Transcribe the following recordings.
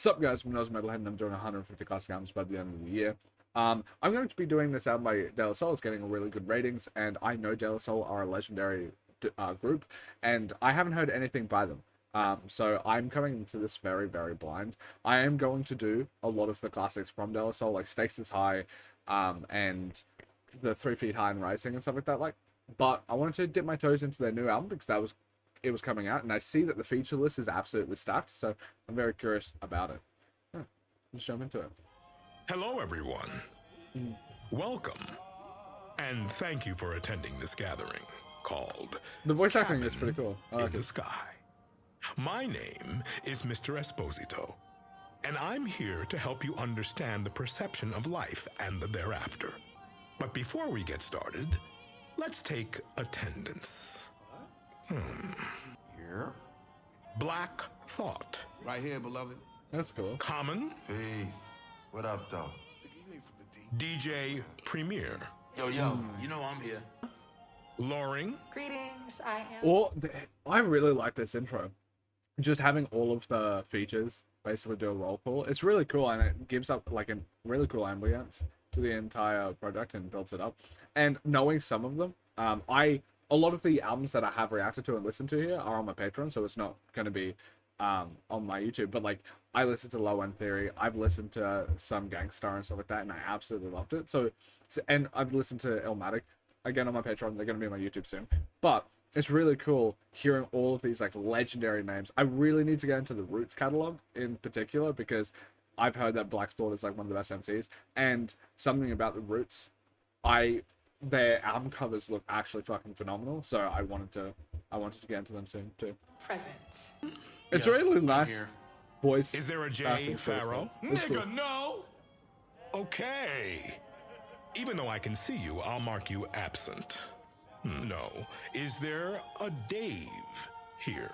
Sup guys, from AUSSIE METALHEAD, and I'm doing 150 classic albums by the end of the year. I'm going to be doing this album by De La Soul. It's getting really good ratings, and I know De La Soul are a legendary group, and I haven't heard anything by them. So I'm coming into this very, very blind. I am going to do a lot of the classics from De La Soul, like Stakes is High, and the 3 Feet High and Rising and stuff like that. But I wanted to dip my toes into their new album because it was coming out, and I see that the feature list is absolutely stacked, so I'm very curious about it. Let's jump into it. Hello, everyone. Welcome, and thank you for attending this gathering called The voice acting Cabin is pretty cool. I in like the it. Sky. My name is Mr. Esposito, and I'm here to help you understand the perception of life and the thereafter. But before we get started, let's take attendance. Here. Black Thought. Right here, beloved. That's cool. Common. Peace. What up, though? DJ Premier. Yo, you know I'm here. Loring. Greetings, I am. I really like this intro. Just having all of the features basically do a roll call. It's really cool, and it gives up like a really cool ambience to the entire product and builds it up. And knowing some of them, a lot of the albums that I have reacted to and listened to here are on my Patreon, so it's not going to be on my YouTube. But like, I listened to Low End Theory, I've listened to some Gangstar and stuff like that, and I absolutely loved it. And I've listened to Illmatic again on my Patreon. They're going to be on my YouTube soon. But it's really cool hearing all of these like legendary names. I really need to get into the Roots catalog in particular because I've heard that Black Thought is like one of the best MCs, and something about the Roots, their album covers look actually fucking phenomenal. So I wanted to get into them soon too. Present. It's really nice here. voice. Is there a J, acting for Pharaoh? It's cool. no! Okay. Even though I can see you, I'll mark you absent. No. Is there a Dave here?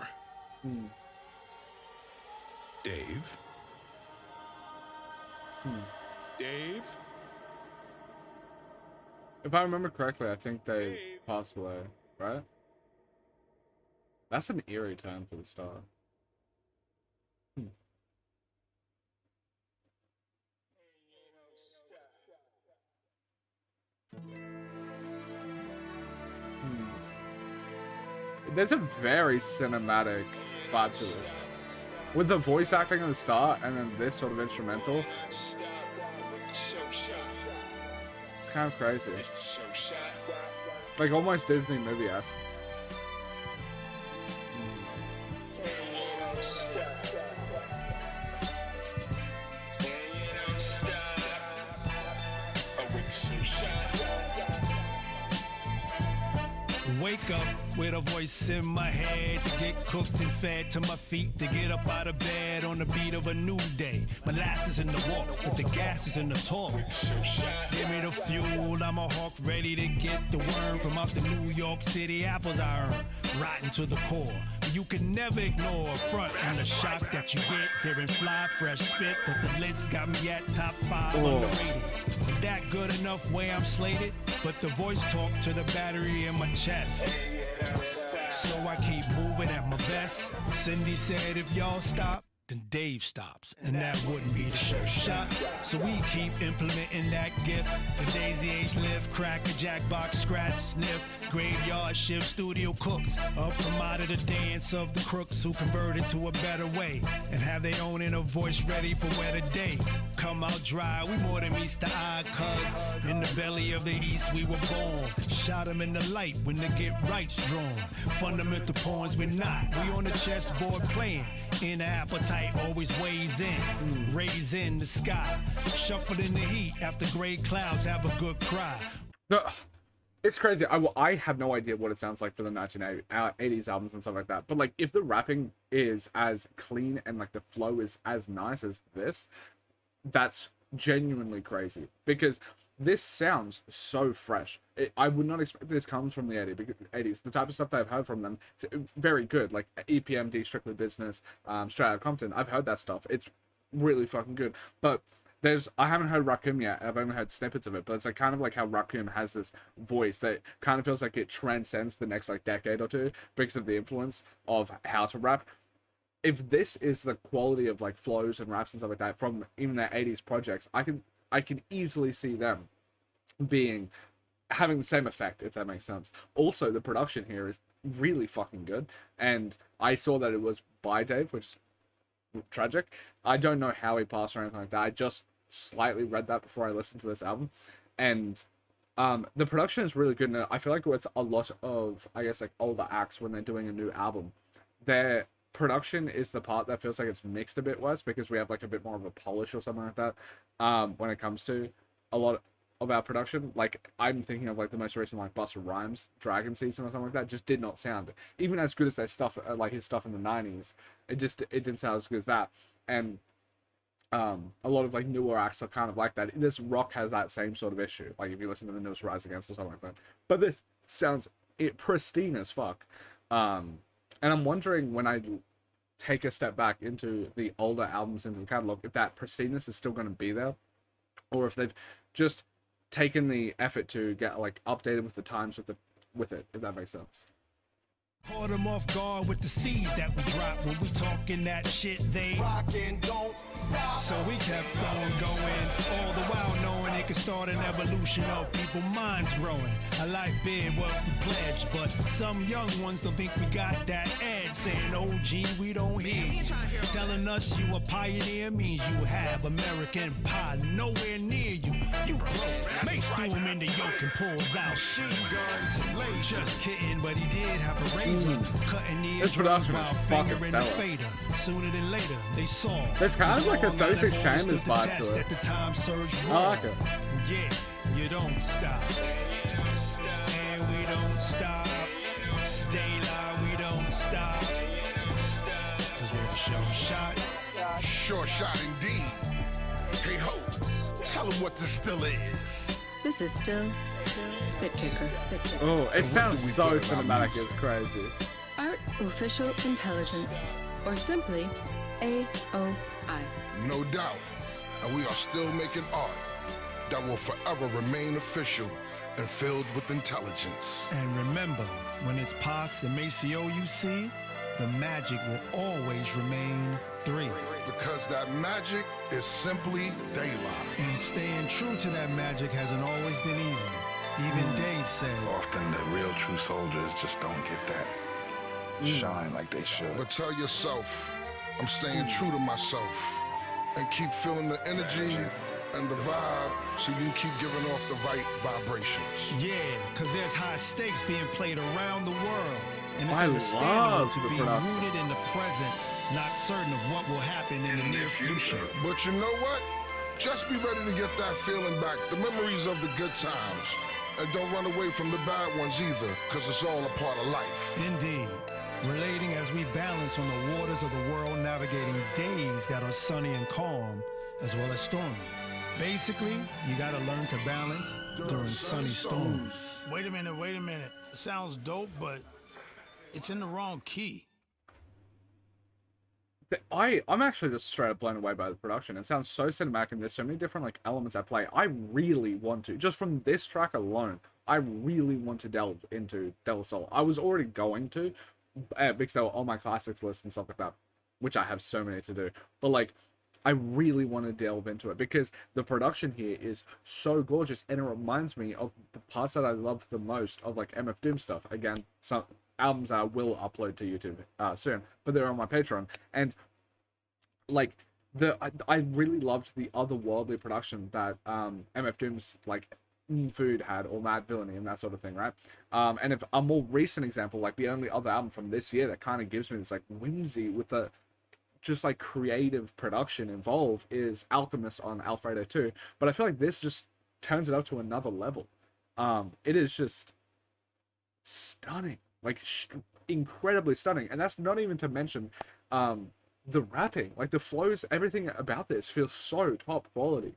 Dave? Dave? If I remember correctly, I think they passed away, right? That's an eerie time for the star. There's a very cinematic vibe to this. With the voice acting of the star and then this sort of instrumental. It's kind of crazy. Like almost Disney movie-esque. Wake up with a voice in my head to get cooked and fed to my feet to get up out of bed on the beat of a new day. Molasses in the walk, but the gas is in the talk. Give me the fuel, I'm a hawk ready to get the worm from out the New York City apples I earn, rotten to the core. But you can never ignore a front and the shock that you get hearing fly fresh spit. But the list got me at top 5 underrated. Is that good enough way I'm slated? But the voice talk to the battery in my chest. So I keep moving at my best. Cindy said if y'all stop, then Dave stops, and that wouldn't be the show shot. So we keep implementing that gift. The Daisy H lift, crack a jackbox, scratch, sniff, graveyard shift, studio cooks, up from out of the dance of the crooks who converted to a better way and have their own inner voice ready for where the day come out dry. We more than meets the eye, cuz in the belly of the east we were born. Shot 'em in the light when the get right's drawn. Fundamental pawns we're not. We on the chessboard playing. Inner appetite always weighs in. Raise in the sky. Shuffled in the heat after gray clouds have a good cry. It's crazy. I have no idea what it sounds like for the 1980s albums and stuff like that. But like, if the rapping is as clean and like the flow is as nice as this, that's genuinely crazy. Because this sounds so fresh. I would not expect this comes from the 80s. The type of stuff that I've heard from them, very good. Like EPMD, Strictly Business, Straight Outta Compton. I've heard that stuff. It's really fucking good. But I haven't heard Rakim yet. I've only heard snippets of it, but it's like kind of like how Rakim has this voice that kind of feels like it transcends the next like decade or two because of the influence of how to rap. if this is the quality of like flows and raps and stuff like that from even their 80s projects, I can easily see them being having the same effect, if that makes sense. Also, the production here is really fucking good, and I saw that it was by Dave, which is tragic. I don't know how he passed or anything like that. I just slightly read that before I listened to this album, and the production is really good. And I feel like with a lot of, I guess, like older acts when they're doing a new album, their production is the part that feels like it's mixed a bit worse because we have like a bit more of a polish or something like that when it comes to a lot of our production. Like I'm thinking of like the most recent like Busta Rhymes Dragon Season or something like that just did not sound even as good as their stuff, like his stuff in the 90s. It didn't sound as good as that. And a lot of like newer acts are kind of like that. This rock has that same sort of issue, like if you listen to the newest Rise Against or something like that. But this sounds pristine as fuck. And I'm wondering when I take a step back into the older albums into the catalog, if that pristineness is still going to be there, or if they've just taken the effort to get like updated with the times with it, if that makes sense. Caught them off guard with the C's that we drop when we talking that shit. They rockin', don't stop. So we kept on going, all the while knowing it could start an evolution of people minds growing. A life bid what we pledged, but some young ones don't think we got that edge. Saying, oh gee, we don't hear you. Telling us you a pioneer means you have American pie nowhere near you. You broke. Mace threw him in the yoke and pulls out machine guns. Just kidding, but he did have a razor. Cutting the This production is fucking stellar. Sooner than later, they saw. There's kind of like a 36 Chambers vibe to it. I like it. Yeah, you don't stop. And we don't stop. Daylight, we don't stop. Cause we're the show shot. Sure shot indeed. Hey ho, tell them what this still is. This is still Spit Kicker. Oh, it sounds do we so put in our cinematic, music? it's crazy. Art Official Intelligence, or simply AOI. No doubt. And we are still making art that will forever remain official and filled with intelligence. And remember, when it's past and Maceo you see, the magic will always remain 3. Because that magic is simply daylight. And staying true to that magic hasn't always been easy. Even Dave said, Often the real true soldiers just don't get that shine like they should. But tell yourself, I'm staying true to myself and keep feeling the energy and the vibe so you can keep giving off the right vibrations. yeah, because there's high stakes being played around the world. And it's I understandable love to the be production. rooted in the present, not certain of what will happen in the near future. But you know what? Just be ready to get that feeling back, the memories of the good times. And don't run away from the bad ones either, because it's all a part of life. Indeed. Relating as we balance on the waters of the world, navigating days that are sunny and calm, as well as stormy. Basically, you gotta learn to balance during sunny storms. Wait a minute. It sounds dope, but it's in the wrong key. I'm actually just straight up blown away by the production. It sounds so cinematic, and there's so many different like elements at play. I really want to, just from this track alone, I really want to delve into De La Soul. I was already going to, because they were on my classics list and stuff like that, which I have so many to do. But like, I really want to delve into it because the production here is so gorgeous, and it reminds me of the parts that I love the most of like MF Doom stuff. Again, some albums I will upload to YouTube soon, but they're on my Patreon. And like I really loved the otherworldly production that MF Doom's like Food had, or Mad Villainy and that sort of thing, right? And if a more recent example, like the only other album from this year that kind of gives me this like whimsy with the just like creative production involved is Alchemist on Alfredo 2, but I feel like this just turns it up to another level. It is just stunning, like incredibly stunning, and that's not even to mention the rapping, like the flows, everything about this feels so top quality.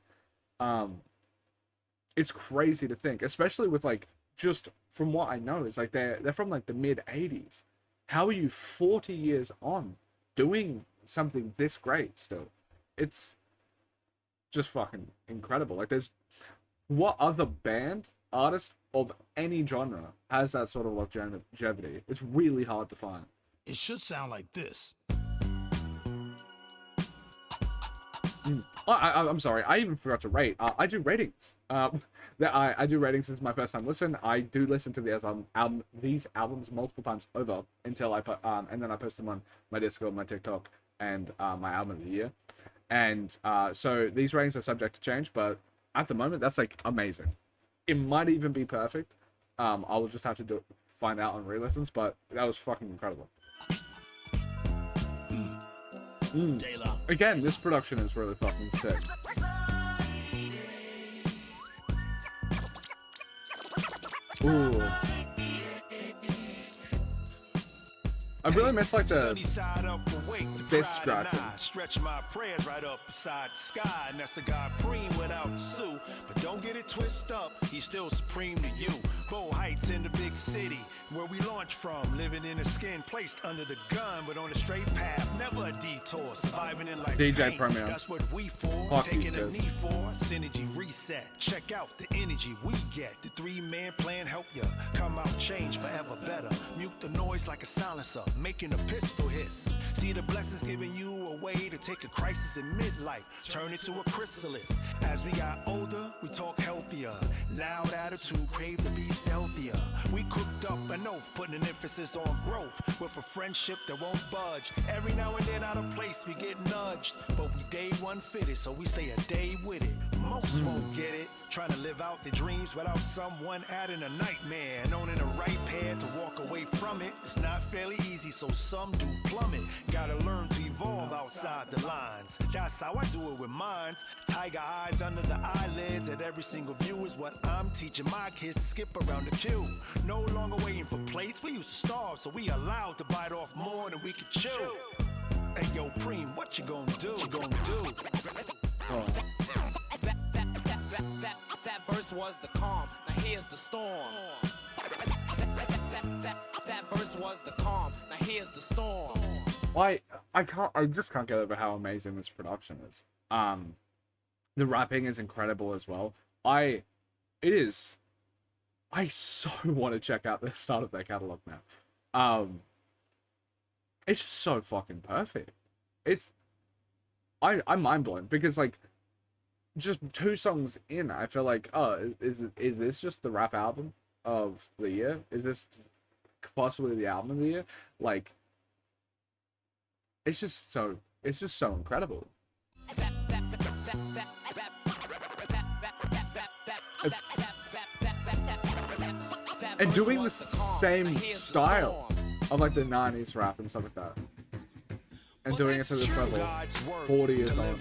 It's crazy to think, especially with like, just from what I know, is like they're from like the mid 80s. How are you 40 years on doing something this great still? It's just fucking incredible. Like, there's what other band, artist of any genre has that sort of longevity? It's really hard to find. It should sound like this. I'm sorry, I even forgot to rate. I do ratings. I do ratings. This is my first time listen. I do listen to these albums multiple times over until I put and then I post them on my Discord, my TikTok, and my album of the year. And so these ratings are subject to change, but at the moment that's like amazing. It might even be perfect. I will just have to find out on re-listens, but that was fucking incredible. Again, this production is really fucking sick. Ooh. I really miss like the this scratching. Stretch my prayers right up beside the sky, and that's the God Preem without Sue. But don't get it twisted up, he's still supreme to you. Bow Heights in the big city, where we launch from, living in a skin placed under the gun, but on a straight path, never a detour, surviving in life's DJ pain. Premier. That's what we for, Fuck taking you, a knee for, synergy reset. Check out the energy we get, the 3-man plan help ya come out change forever better. Mute the noise like a silencer, making a pistol hiss. See the blessings giving you a way to take a crisis in midlife, turn it to a chrysalis. As we got older, we talk healthier. Loud attitude, crave to be stealthier. We cooked up an oath, putting an emphasis on growth, with a friendship that won't budge. Every now and then out of place, we get nudged, but we day one fitted, so we stay a day with it. Most won't get it, trying to live out their dreams without someone adding a nightmare. And owning the right pair to walk away from it, it's not fairly easy, so some do plummet. Gotta learn to evolve outside the lines. That's how I do it with mines. Tiger eyes under the eyelids at every single view is what I'm teaching my kids to skip around the queue. No longer waiting for plates, we used to starve, so we allowed to bite off more than we could chew. Hey yo, Preem, what you gonna do? What you gonna do? Oh. That verse was the calm, now here's the storm. That verse was the calm, now here's the storm. I just can't get over how amazing this production is. The rapping is incredible as well. I so want to check out the start of their catalog now. It's just so fucking perfect. I'm mind blown because like just 2 songs in, I feel like, oh, is this just the rap album of the year? Is this possibly the album of the year? Like, it's just so incredible. And doing the same style of like the 90s rap and stuff like that. And doing it to this level 40 years old.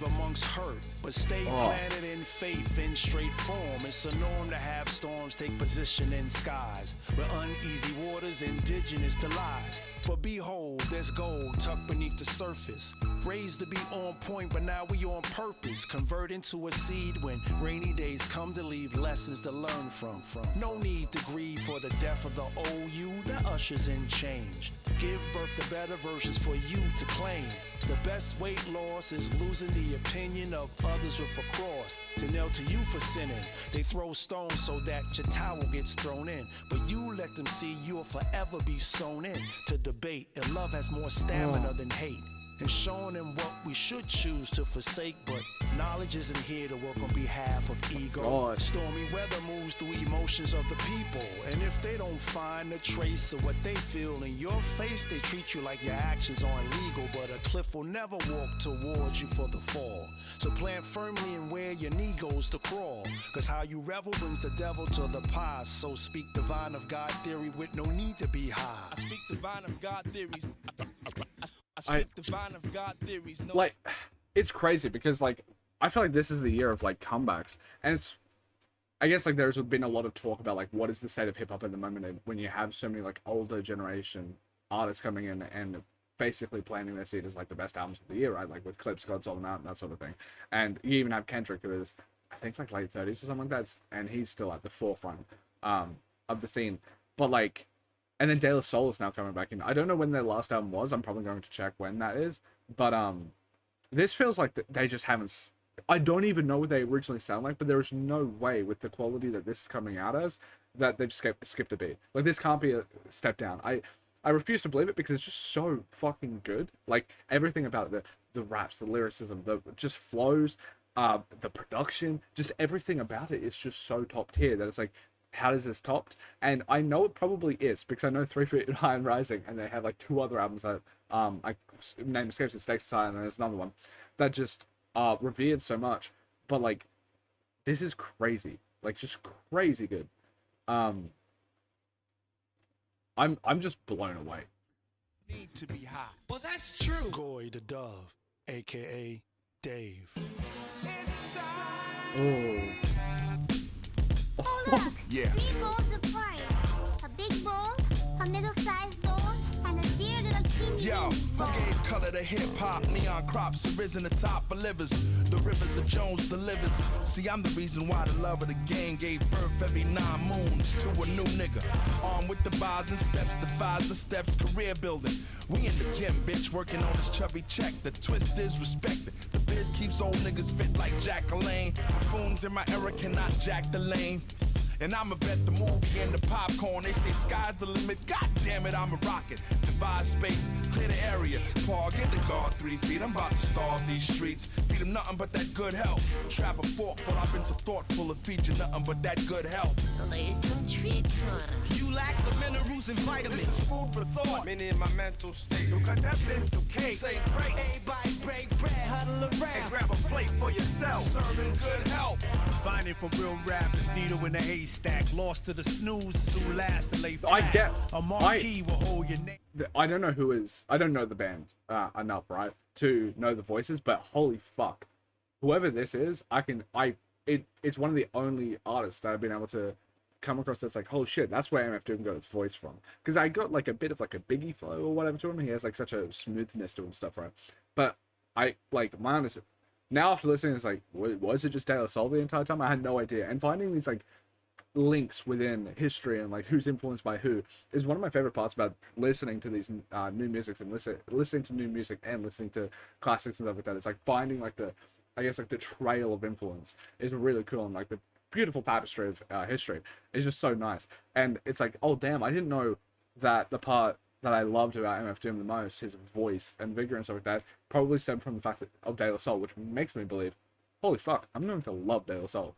But stay planted in faith in straight form. It's a norm to have storms take position in skies. We're uneasy waters indigenous to lies. But behold, there's gold tucked beneath the surface. Raised to be on point, but now we on purpose. Convert into a seed when rainy days come to leave lessons to learn from. No need to grieve for the death of the old you. The ushers in change. Give birth to better versions for you to claim. The best weight loss is losing the opinion of others with a cross to nail to you for sinning. They throw stones so that your towel gets thrown in, but you let them see you'll forever be sewn in to debate. And love has more stamina than hate, and showing them what we should choose to forsake. But knowledge isn't here to work on behalf of ego. God. Stormy weather moves through emotions of the people, and if they don't find a trace of what they feel in your face, they treat you like your actions aren't legal. But a cliff will never walk towards you for the fall, so plant firmly in where your knee goes to crawl, cause how you revel brings the devil to the past. So speak divine of God theory with no need to be high. I speak divine of God theories. I speak divine of God theories. No. Like, it's crazy because like I feel like this is the year of like comebacks, and it's, I guess like there's been a lot of talk about like what is the state of hip hop at the moment, and when you have so many like older generation artists coming in and basically planting their seed as like the best albums of the year, right? Like with Clips, God's All Out, and that sort of thing. And you even have Kendrick, who is I think like late 30s or something like that, and he's still at the forefront of the scene. But like, and then De La Soul is now coming back in. I don't know when their last album was. I'm probably going to check when that is. But this feels like they just haven't. I don't even know what they originally sound like, but there is no way with the quality that this is coming out as that they've skipped a beat. Like this can't be a step down. I refuse to believe it because it's just so fucking good. Like everything about it, the raps, the lyricism, the just flows, the production, just everything about it is just so top tier that it's like, how is this topped? And I know it probably is because I know 3 Feet High and Rising, and they have like 2 other albums that I name escapes, it, Stakes Aside, and there's another one that just revered so much. But like, this is crazy, like just crazy good. I'm just blown away. Need to be hot. Well, that's true. Goy the Dove, aka Dave. Oh. Yeah. 3 bowls of porridge. A big bowl, a middle-sized bowl, and a dear little teeny Yo, bowl. who gave color to hip-hop? Neon crops arisen the top of livers. The rivers of Jones delivers. See, I'm the reason why the love of the game gave birth every 9 moons to a new nigga. Armed with the bars and steps, defies the steps, career building. We in the gym, bitch, working on this chubby check. The twist is respected. The biz keeps old niggas fit like Jack LaLanne. Buffoons in my era cannot jack the lane. And I'ma bet the movie and the popcorn. They say sky's the limit. God damn it, I'm a rocket. Divide space, clear the area. Paul, get the guard 3 feet. I'm about to starve these streets. Feed them nothing but that good health. Trap a forkful. I've been so thoughtful of feature nothing but that good health. Lay some treats on 'em. You lack the minerals and vitamins. This is food for thought. Many in my mental state. Don't cut that mental cake. Say grace. Everybody break bread, huddle around. And grab a plate for yourself. Serving good health. Finding for real rappers, needle in the haystack. Lost to the snooze, who last to lay flat. I get. A marquee will hold your name. I don't know who is. I don't know the band enough, right, to know the voices. But holy fuck, whoever this is, it's one of the only artists that I've been able to come across that's like, holy shit, that's where MF Doom got his voice from. Because I got like a bit of like a Biggie flow or whatever to him. He has like such a smoothness to him and stuff, right? But I like my honest. Now after listening, it's like, was it just De La Soul the entire time? I had no idea. And finding these like links within history and like who's influenced by who is one of my favorite parts about listening to these new music and listening to new music and listening to classics and stuff like that. It's like finding like the, I guess like the trail of influence is really cool, and like the beautiful tapestry of history is just so nice. And it's like, oh damn, I didn't know that the part that I loved about MF Doom the most, his voice and vigor and stuff like that, probably stemmed from the fact that of De La Soul, which makes me believe, holy fuck, I'm going to love De La Soul.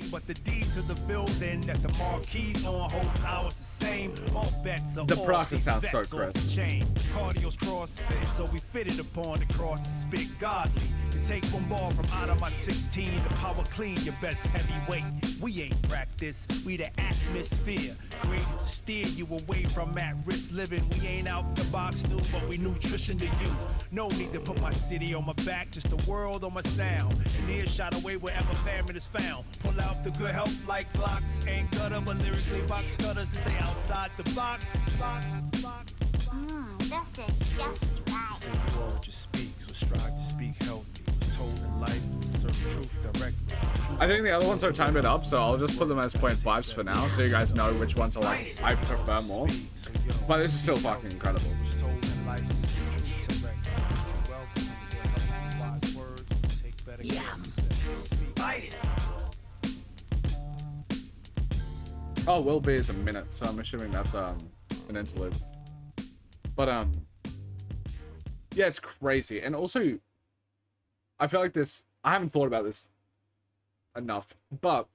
But the deed to the building that the marquee on holds ours the same. All bets are The off, product these sounds bets so off the crisp. chain. Cardio's crossfit, so we fitted upon the cross to spit godly. To take one ball from out of my 16, the power clean your best heavyweight. We ain't practice, we the atmosphere. Created to steer you away from at-risk living. We ain't out the box new, but we nutrition to you. No need to put my city on my back, just the world on my sound. An earshot away wherever famine is found. Pull out the good help like blocks. Ain't gutter, but lyrically box cutters to stay outside the box. This is just right. Say the word what you speak, so strive to speak healthy. Was told in life to serve truth directly. I think the other ones are timed it up, so I'll just put them as 0.5s for now, so you guys know which ones are like I prefer more. But this is still fucking incredible. Was told in life to serve truth directly. Wise words, take better care of yourself. Fight it. Oh, will be is a minute, so I'm assuming that's an interlude. But yeah, it's crazy. And also, I feel like this, I haven't thought about this enough, but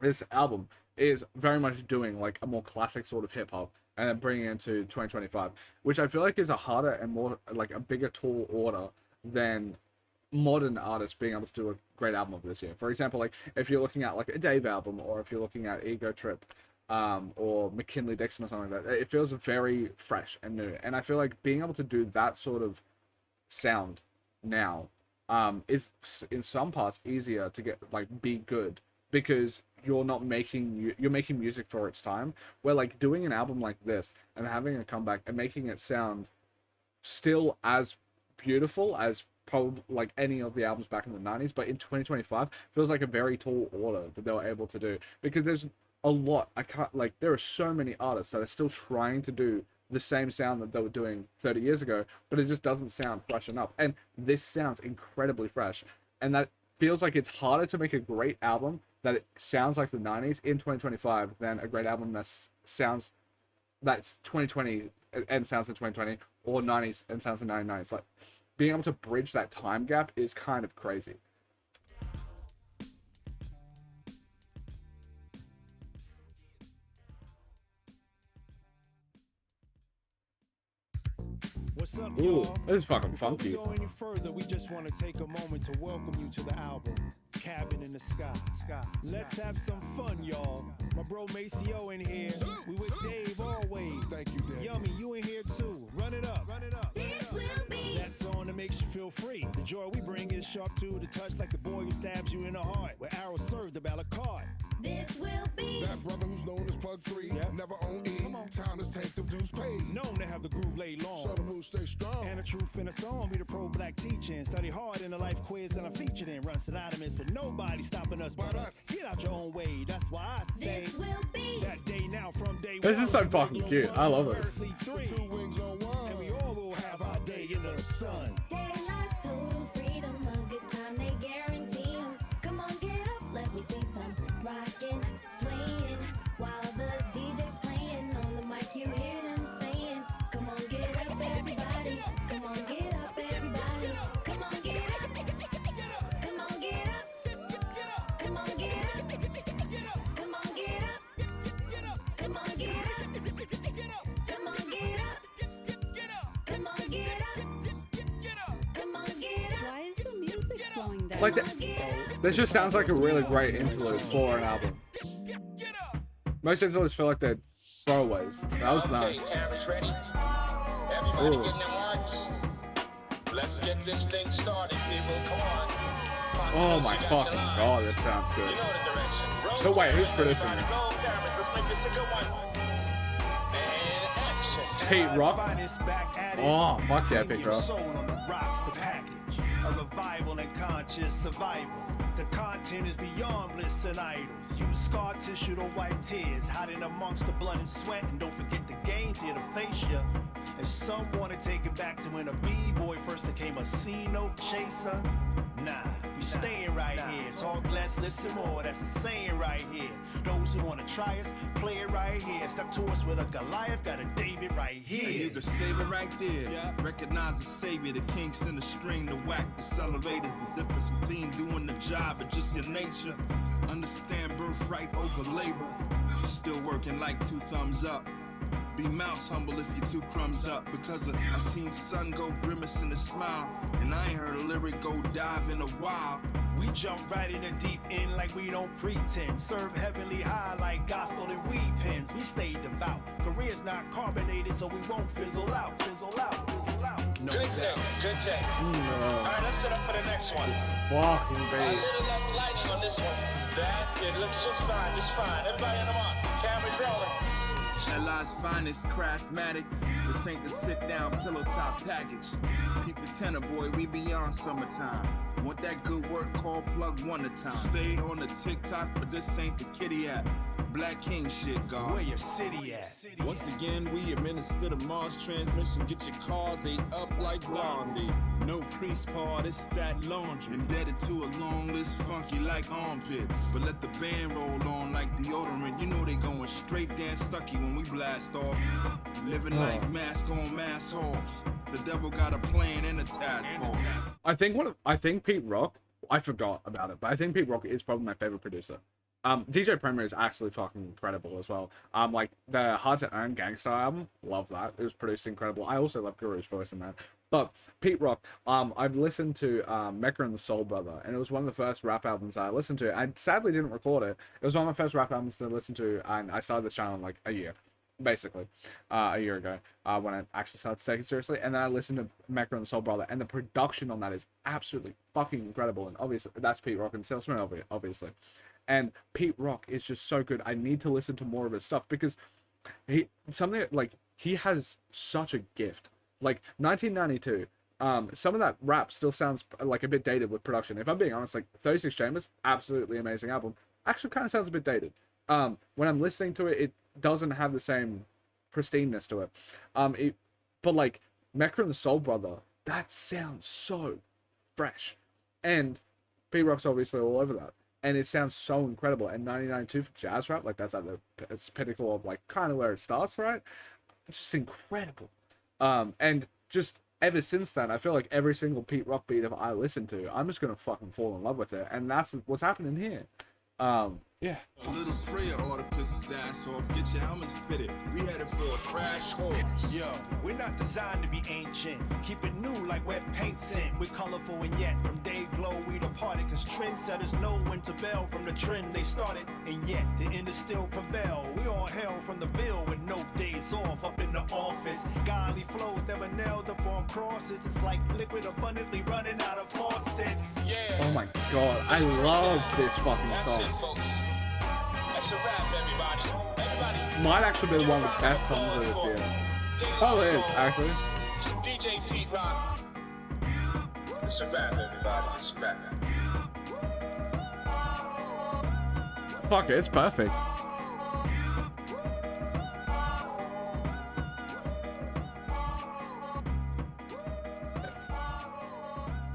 this album is very much doing like a more classic sort of hip-hop and then bringing it into 2025, which I feel like is a harder and more like a bigger tall order than modern artists being able to do a great album of this year. For example, like if you're looking at like a Dave album, or if you're looking at Ego Trip, or McKinley Dixon or something like that, it feels very fresh and new. And I feel like being able to do that sort of sound now is in some parts easier to get like be good, because you're making music for its time, where like doing an album like this and having a comeback and making it sound still as beautiful as probably like any of the albums back in the 90s, but in 2025 feels like a very tall order that they were able to do, because there's a lot, there are so many artists that are still trying to do the same sound that they were doing 30 years ago, but it just doesn't sound fresh enough. And this sounds incredibly fresh, and that feels like it's harder to make a great album that it sounds like the 90s in 2025 than a great album that's 2020 and sounds in 2020, or 90s and sounds of 99s. Like being able to bridge that time gap is kind of crazy. What's up, Ooh, y'all? this is fucking Before funky. we go any further, we just want to take a moment to welcome you to the album, Cabin in the Sky. Let's have some fun, y'all. My bro Maceo in here. We with Dave always. Thank you, Dave. Yummy, you in here too. Run it up. This will be. That song that makes you feel free. The joy we bring is sharp to the touch, like the boy who stabs you in the heart, where arrows serve the ballot card. This will be. That brother who's known as Plug 3, Yep. never on E. Time is tank of dues paid. Known to have the groove laid long. So the mood stay strong. And the truth in a song, be the pro-black teaching. Study hard in the life quiz that I'm featured in. Run synonymous with nobody stopping us but us. Get out your own way, that's why I say. This will be. That day now from day This one. is so fucking cute. I love it. Earthly three. Two wings on one. And we all will have our day in the sun. Daylight's total freedom, a good time they guarantee 'em. Come on, get up, let me see some rockin', swaying. While the DJ's playing on the mic, you hear them saying, come on, get up, everybody. Come on, get up, everybody. Come on, get up. Come on, get up. Come on, get up. Come on, get up. Come on, get up. Come on, get up. Come on, get up. Come on, get up. Why is the music slowing down? Like this just sounds like a really great interlude for an album. Most interludes feel like they're throwaways. That was nice. Cameras ready. Everybody Ooh. getting their marks. Let's get this thing started, people. Come on. Oh my fucking god, this sounds You good. know the direction. Roll So wait, who's cameras, producing everybody. this? Roll cameras. Let's make this a good one. And action. Pete Rock? Finest back at it. Oh, fuck yeah, Bring Pete your Rock. soul on the rocks, the package. A revival and conscious survival. The content is beyond bliss and idols. Use scar tissue to wipe tears. Hiding amongst the blood and sweat. And don't forget the games here to face ya. And some want to take it back to when a B-boy first became a C-note chaser. Nah, we staying right here. Talk less, listen more. That's the saying right here. Those who want to try us, play it right here. Step to us with a Goliath, got a David right here. And you can save it right there. Recognize the savior, the kinks in the string, the whack, the accelerators, the difference between doing the job and just your nature. Understand birthright over labor. Still working like 2 thumbs up. Be mouse humble if you 2 crumbs up. Because I seen sun go grimace in a smile. And I ain't heard a lyric go dive in a while. We jump right in the deep end like we don't pretend. Serve heavenly high like gospel and weed pens. We stay devout. Career's not carbonated, so we won't fizzle out. Fizzle out, fizzle out. No Good take. doubt. Good take. All right, let's set up for the next one. Fucking A babe. little less lighting on this one. That's it. Looks just fine. Just fine. Everybody on the mark. Cameras rolling. LI's finest craftmatic. This ain't the sit down pillow top package. Keep the tenor, boy, we beyond summertime. Want that good work, call plug 1 a time. Stay on the TikTok, but this ain't the kitty app. Black King shit, God. Where your city at? Once again, we administer the Mars transmission. Get your cars ate up like Blondie. No crease part, it's that laundry. Indebted to a long list, funky like armpits. But let the band roll on like deodorant. You know they going straight Dan Stucky when we blast off. Living life, mask on, mask off. The devil got a plan and a task force. I think Pete Rock, I forgot about it, but I think Pete Rock is probably my favorite producer. DJ Premier is actually fucking incredible as well. Like the Hard to Earn Gangsta album, love that. It was produced incredible. I also love Guru's voice in that. But Pete Rock, I've listened to Mecca and the Soul Brother, and it was one of the first rap albums I listened to. I sadly didn't record it. It was one of my first rap albums to listen to, and I started this channel in like a year ago, when I actually started to take it seriously. And then I listened to Mecca and the Soul Brother, and the production on that is absolutely fucking incredible. And obviously, that's Pete Rock and Salesman, obviously. And Pete Rock is just so good. I need to listen to more of his stuff because he has such a gift. Like 1992, some of that rap still sounds like a bit dated with production. If I'm being honest, like 36 Chambers, absolutely amazing album. Actually, kind of sounds a bit dated. When I'm listening to it, it doesn't have the same pristineness to it. But like Mecca and the Soul Brother, that sounds so fresh, and Pete Rock's obviously all over that. And it sounds so incredible. And 1992 for jazz rap, like that's at the pinnacle of like kind of where it starts, right? It's just incredible. And just ever since then, I feel like every single Pete Rock beat I listen to, I'm just gonna fucking fall in love with it, and that's what's happening here. Yeah. A little prayer ought to piss his ass off. Get your helmets fitted. We headed for a crash course. Yo, we're not designed to be ancient. Keep it new like wet paint scent. We're colorful and yet from day glow we departed. Cause trendsetters know when to bail from the trend they started. And yet the end still prevail. We all hail from the Ville with no days off up in the office. Godly flows never nailed up on crosses. It's like liquid abundantly running out of faucets. Yeah. Oh my god, I love this fucking That's song. it, folks. That's a wrap, everybody. Everybody. Might actually be one of the best songs of this year. Oh, it is, actually. It's DJ Pete Rock. It's a wrap, everybody. It's a wrap. Fuck it, it's perfect.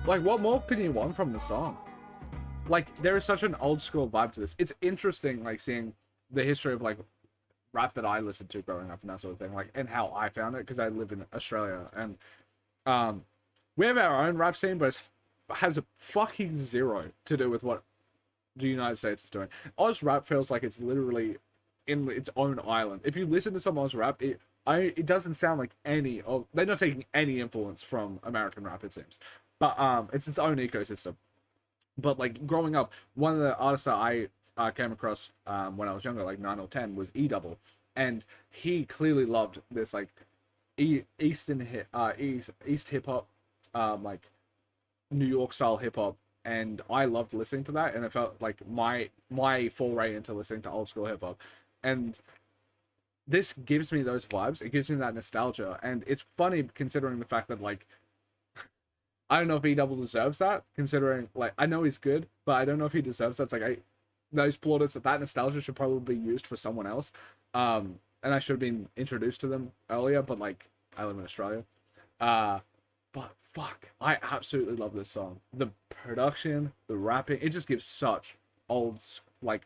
Like, what more can you want from the song? Like, there is such an old school vibe to this. It's interesting, like, seeing the history of, like, rap that I listened to growing up and that sort of thing, like, and how I found it, because I live in Australia, and we have our own rap scene, but it has a fucking zero to do with what the United States is doing. Oz rap feels like it's literally in its own island. If you listen to some Oz rap, it doesn't sound like any of... They're not taking any influence from American rap, it seems. But it's its own ecosystem. But, like, growing up, one of the artists that I came across when I was younger, like 9 or 10, was E-Double. And he clearly loved this, like, East hip-hop, like, New York-style hip-hop. And I loved listening to that, and it felt like my foray into listening to old-school hip-hop. And this gives me those vibes. It gives me that nostalgia. And it's funny, considering the fact that, like, I don't know if E-Double deserves that, considering, like, I know he's good, but I don't know if he deserves that. It's like, those plaudits, that nostalgia should probably be used for someone else. And I should have been introduced to them earlier, but, like, I live in Australia. But, fuck, I absolutely love this song. The production, the rapping, it just gives such old, like,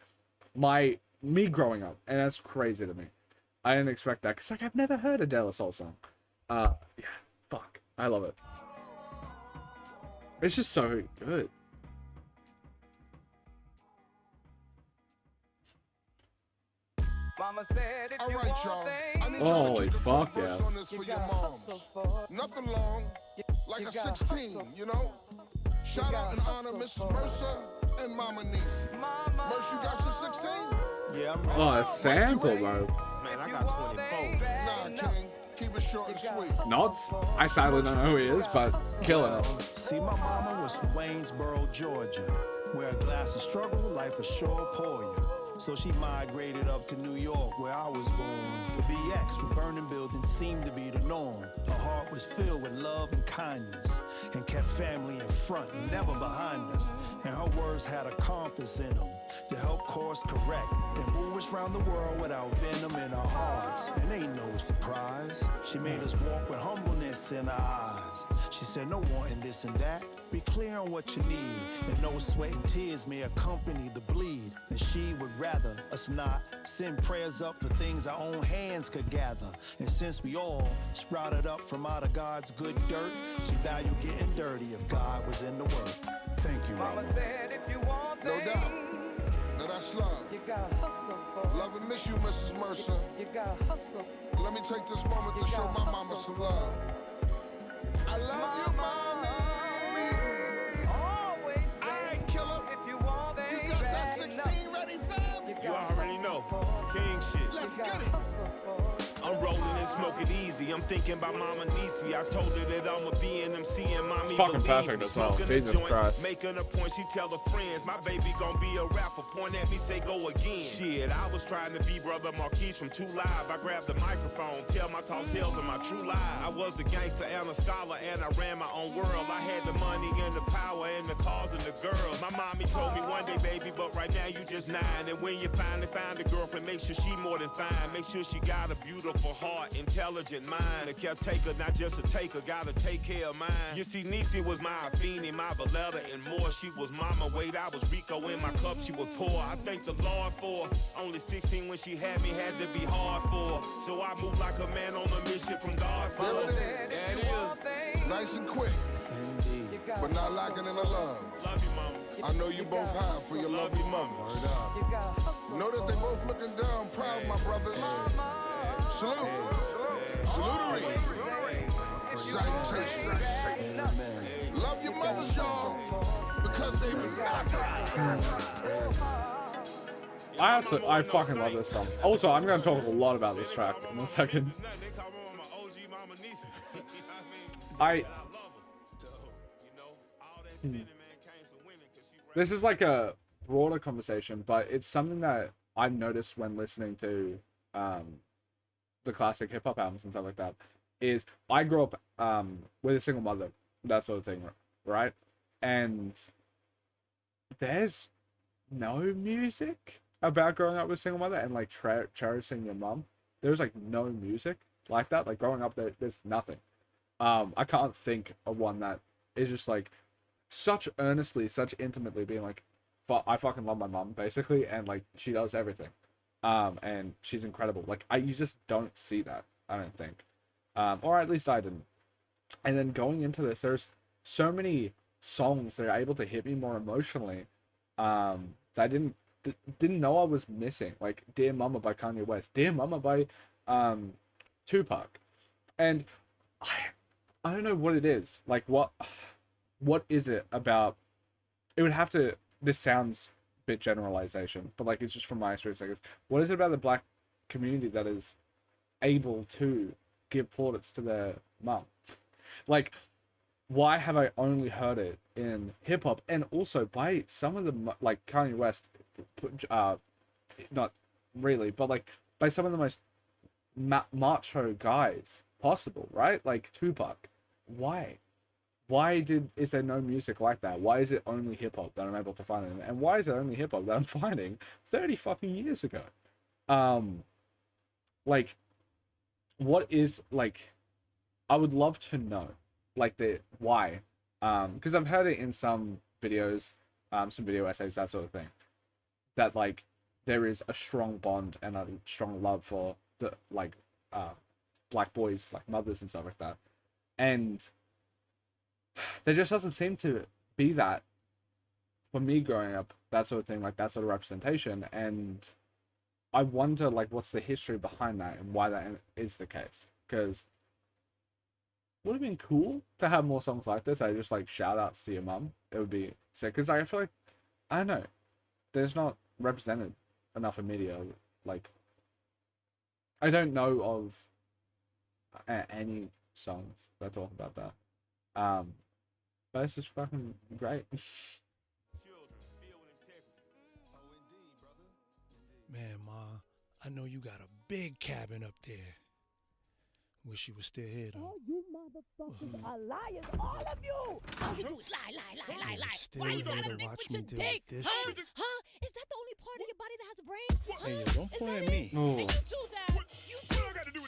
me growing up, and that's crazy to me. I didn't expect that, because, like, I've never heard a De La Soul song. Yeah, fuck, I love it. It's just so good. Mama said if you Alright, y'all. I need Holy y'all to fuck, verse yes. on this for your moms. Nothing long, like a 16, you know? Shout out and honor Mrs. Mercer and Mama Niece. Mercer, you got your 16? Yeah, I'm Oh, a sample, bro. Man, I got 24. Nah, King. Keep it short and sweet. Nods? I sadly don't know who he is, but killing it. See, my mama was from Waynesboro, Georgia, where a glass of struggle, life is sure pour you. So she migrated up to New York, where I was born. The BX from burning buildings seemed to be the norm. Her heart was filled with love and kindness, and kept family in front, never behind us. And her words had a compass in them to help course correct and move us around the world without venom in our hearts. And ain't no surprise, she made us walk with humbleness in our eyes. She said, no wanting this and that, be clear on what you need, and no sweat and tears may accompany the bleed. And she would rather us not send prayers up for things our own hands could gather. And since we all sprouted up from out of God's good dirt, she valued getting dirty if God was in the work. Thank you, Mama. said if you want No doubt. Now that's love. you gotta hustle for Love and miss you, Mrs. Mercer. you gotta hustle. Let me take this moment to show my mama some love. I love you, mommy. Always say Alright, killer. if you want You got that 16 ready, fam? You already know. King shit. Let's get it. I'm rolling and smoking easy. I'm thinking about Mama Nisi. I told her that I'ma be in MC and Mommy It's fucking believe perfect me. as well. Smoking a Jesus joint, Christ. making a point. She tell her friends, my baby gon' be a rapper. Point at me, say go again. Shit, I was trying to be Brother Marquise from 2 Live. I grabbed the microphone, tell my tall tales of my true life. I was a gangster and a scholar, and I ran my own world. I had the money and the power and the cars and the girls. My mommy told me one day, baby, but right now you just 9. And when you finally find a girlfriend, make sure she more than fine. Make sure she got a beautiful heart, intelligent mind. A caretaker, not just a taker, gotta take care of mine. You see, Niecy was my Afeni, my Valletta, and more. She was Mama Wade, I was Rico in my cup, she was poor. I thank the Lord for her. Only 16 when she had me, had to be hard for her. So I moved like a man on a mission from God for her. There it is. Nice and quick, but not lacking in the love. Love you, mama. I know you both have for your lovely mother. Know that they both looking down, proud, my brothers. Salute. Salutery. Salutations. Love your mothers, y'all, because they matter. I fucking love this song. Also, I'm gonna talk a lot about this track in a second. This is like a broader conversation, but it's something that I've noticed when listening to the classic hip hop albums and stuff like that. Is I grew up with a single mother, that sort of thing, right? And there's no music about growing up with a single mother and like cherishing your mom. There's like no music like that. Like growing up, there's nothing. I can't think of one that is just like such earnestly, such intimately being like, I fucking love my mom basically, and like she does everything, and she's incredible. Like you just don't see that, I don't think, or at least I didn't. And then going into this, there's so many songs that are able to hit me more emotionally, that I didn't know I was missing. Like Dear Mama by Kanye West, Dear Mama by Tupac, and I don't know what it is. Like what is it about? It would have to. This sounds a bit generalization, but like it's just from my experience. I guess what is it about the black community that is able to give plaudits to their mum? Like, why have I only heard it in hip hop and also by some of the like Kanye West, not really, but like by some of the most macho guys possible, right? Like Tupac. Why? Is there no music like that? Why is it only hip hop that I'm able to find it? And why is it only hip hop that I'm finding 30 fucking years ago? Like, what is like? I would love to know, like the why, because I've heard it in some videos, some video essays, that sort of thing, that like there is a strong bond and a strong love for the like black boys, like mothers and stuff like that, and there just doesn't seem to be that for me growing up, that sort of thing, like that sort of representation. And I wonder like what's the history behind that and why that is the case, because would have been cool to have more songs like this. I just like shout outs to your mum. It would be sick, because I feel like, I don't know, there's not represented enough in media. Like I don't know of any songs that talk about that. But it's just fucking great. Man, Ma, I know you got a big cabin up there. Wish you was still here, though. All you motherfuckers are liars, all of you! All you do is lie. Still Why you here gotta to live watch with me your deal dick? with this Huh? shit. Huh? Is that the only part of your body that has a brain? Hey, yo, Huh? don't Is point that at me. it? And you too, Dad. You too.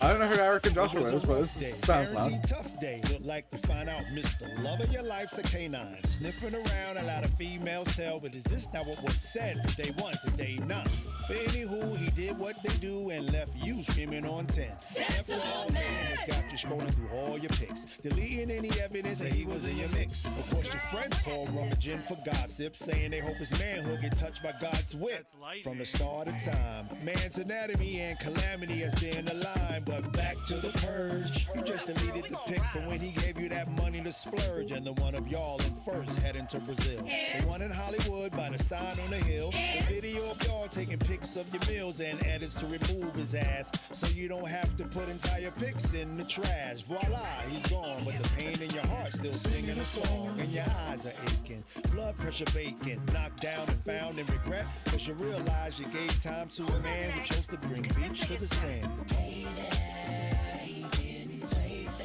I don't know who Eric and Joshua is, but this Day, sounds guaranteed nice. tough day. Look like you find out Mr. Love of your life's a canine. Sniffing around, a lot of females tell, but is this not what was said from day one to day 9? But anywho, he did what they do and left you screaming on 10. That's Therefore, all all man has got you scrolling through all your pics, deleting any evidence that he was in your mix. Of course, your friends call rummaging for gossip, saying they hope his manhood get touched by God's whip. From the start of time, man's anatomy and calamity has been aligned, but back to the purge. You just deleted the pic from when he gave you that money to splurge, and the one of y'all in first heading to Brazil. The one in Hollywood by the sign on the hill. The video of y'all taking pics of your meals and edits to remove his ass, so you don't have to put entire pics in the trash. Voila, he's gone, but the pain in your heart still singing a song, and your eyes are aching, blood pressure baking, knocked down and found in regret, cause you realize you gave time to a man who chose to bring beach to the sand.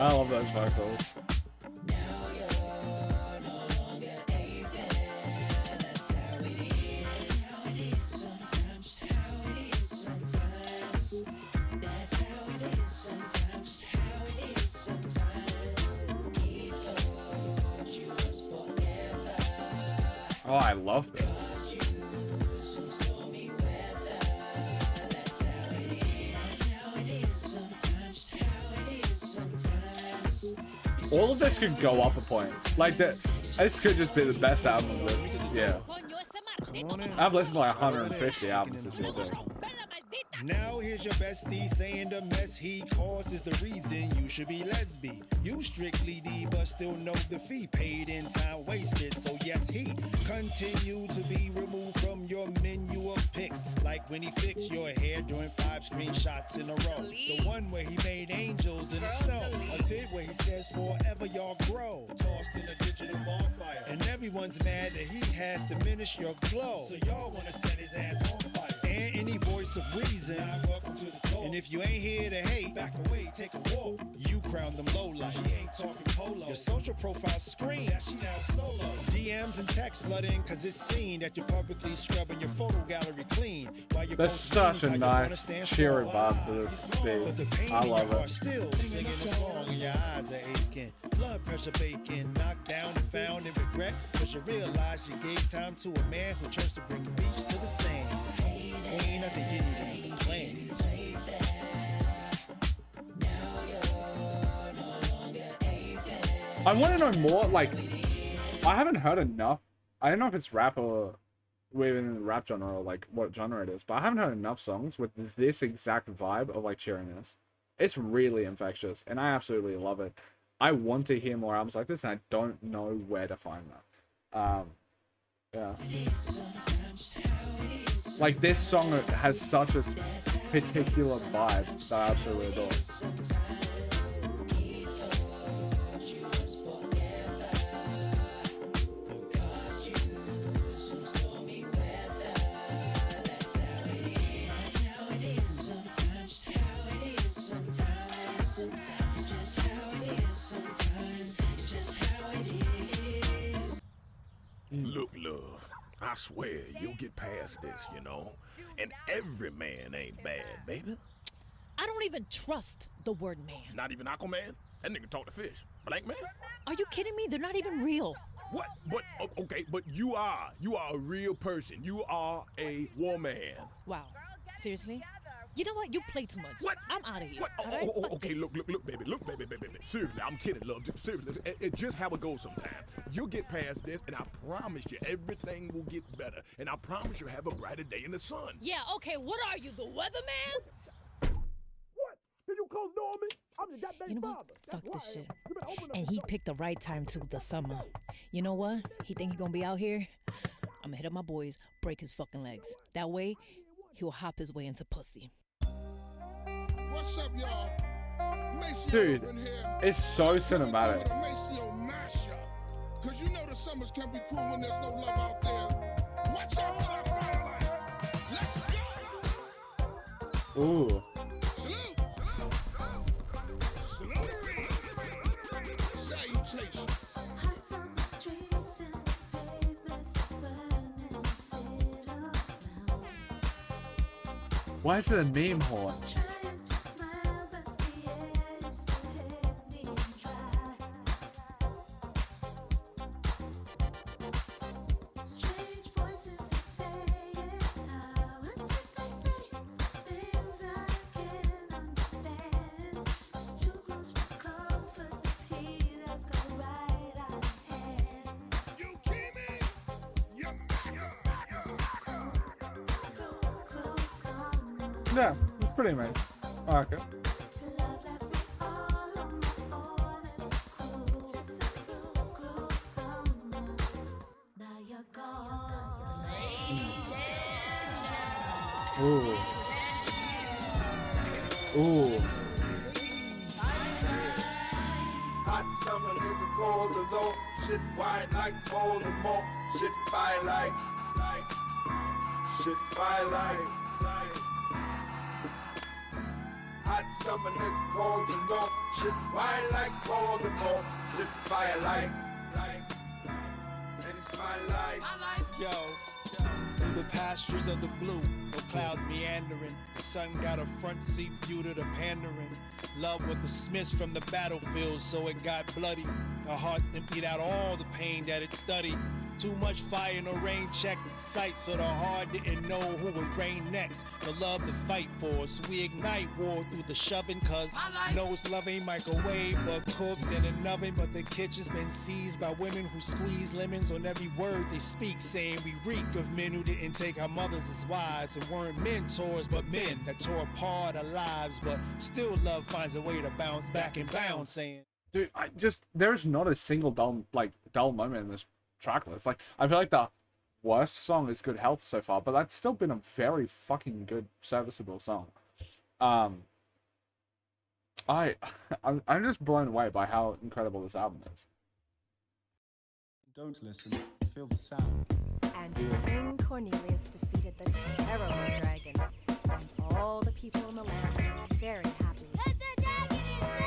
I love those vocals. Oh, I love this. All of this could go up a point. Like that, this could just be the best album of this. Yeah. I've listened to like 150 albums this year too. Now here's your bestie saying the mess he caused is the reason you should be lesbian. You strictly D, but still know the fee. Paid in time wasted, so yes, he continue to be removed from your menu of pics. Like when he fixed your hair during 5 screenshots in a row. The one where he made angels in the snow. A vid where he says forever y'all grow. Tossed in a digital bonfire. And everyone's mad that he has diminished your glow. So y'all wanna set his ass on fire. And any voice of reason, welcome to the talk. And if you ain't here to hate, back away, take a walk. You crown them low life. She ain't talking polo. Your social profile screen, that she now solo. DMs and texts flooding, cause it's seen that you're publicly scrubbing your photo gallery clean. While you're There's such a nice, cheery vibe to this beat. I love it. Still singing a song and your eyes are aching. Blood pressure baking, knocked down and found in regret. Cause you realize you gave time to a man who chose to bring beach to the sand. Queen, I think you need another plan. I want to know more. Like, I haven't heard enough. I don't know if it's rap or within the rap genre or like what genre it is, but I haven't heard enough songs with this exact vibe of like cheeriness. It's really infectious, and I absolutely love it. I want to hear more albums like this, and I don't know where to find that. Yeah. Like, this song has such a particular vibe that I absolutely adore. Look, love, I swear you'll get past this, you know? And every man ain't bad, baby. I don't even trust the word man. Not even Aquaman? That nigga talk to fish. Blank man? Are you kidding me? They're not even real. What? But, okay, but you are a real person. You are a woman. Wow. Seriously? You know what? You play too much. What? I'm out of here. What? All right? Okay, look, baby. Look, baby. Seriously, I'm kidding, love. Seriously, it's just how it goes sometimes. You'll get past this, and I promise you, everything will get better. And I promise you'll have a brighter day in the sun. Yeah, okay, what are you, the weatherman? What? Did you close the door on me? I'm your goddamn You know what? father. Fuck That's this why I shit. am. You better open up And the he door. picked the right time too, the summer. You know what? He think he gonna be out here? I'ma hit up my boys, break his fucking legs. That way, he'll hop his way into pussy. What's up, y'all? Maceo Dude, up in here. it's so cinematic. With a Maceo mashup. Cause you know the summers can be cruel when there's no love out there. Watch out for that fire life. Let's go. Ooh. Salute. Salutery. Salutation. Hearts on the streets and the pavements burning, sit around. Why is it a meme horn? Trying to smile, but the air is so heavy and dry. Strange voices are saying, what did they say? Things I can't understand. It's too close for comfort, this heat has gone right out of hand. You keep me. You're Cruel summer. Yeah, it's pretty amazing. Oh, okay. Love left me all on my own. It's cruel. It's a cruel summer. Now you're gone. Ooh. Ooh. Hot summer, nigga, cold alone. Shit white like Voldemort. Shit fire like. Shit fire like. Hot summer, nigga, cold alone. Shit white like Voldemort. Shit fire like. And it's my life. Yo, through the pastures of the blue, no clouds meandering. The sun got a front seat view to the pandering. Love was dismissed from the battlefield, so it got bloody. Our hearts emptied out all the pain that it studied. Too much fire, no rain checked its sight, so the heart didn't know who would reign next. The love to fight for, so we ignite war through the shoving, cause knows love ain't microwave, but cooked in an oven. But the kitchen's been seized by women who squeeze lemons on every word they speak, saying we reek of men who didn't take our mothers as wives and weren't mentors, but men that tore apart our lives. But still love finds a way to bounce back and bounce, saying, Dude, there's not a single dull moment in this track list. Like, I feel like the worst song is Good Health so far, but that's still been a very fucking good, serviceable song. I'm just blown away by how incredible this album is. Don't listen, feel the sound. And King Cornelius defeated the terrible dragon, and all the people in the land were very happy.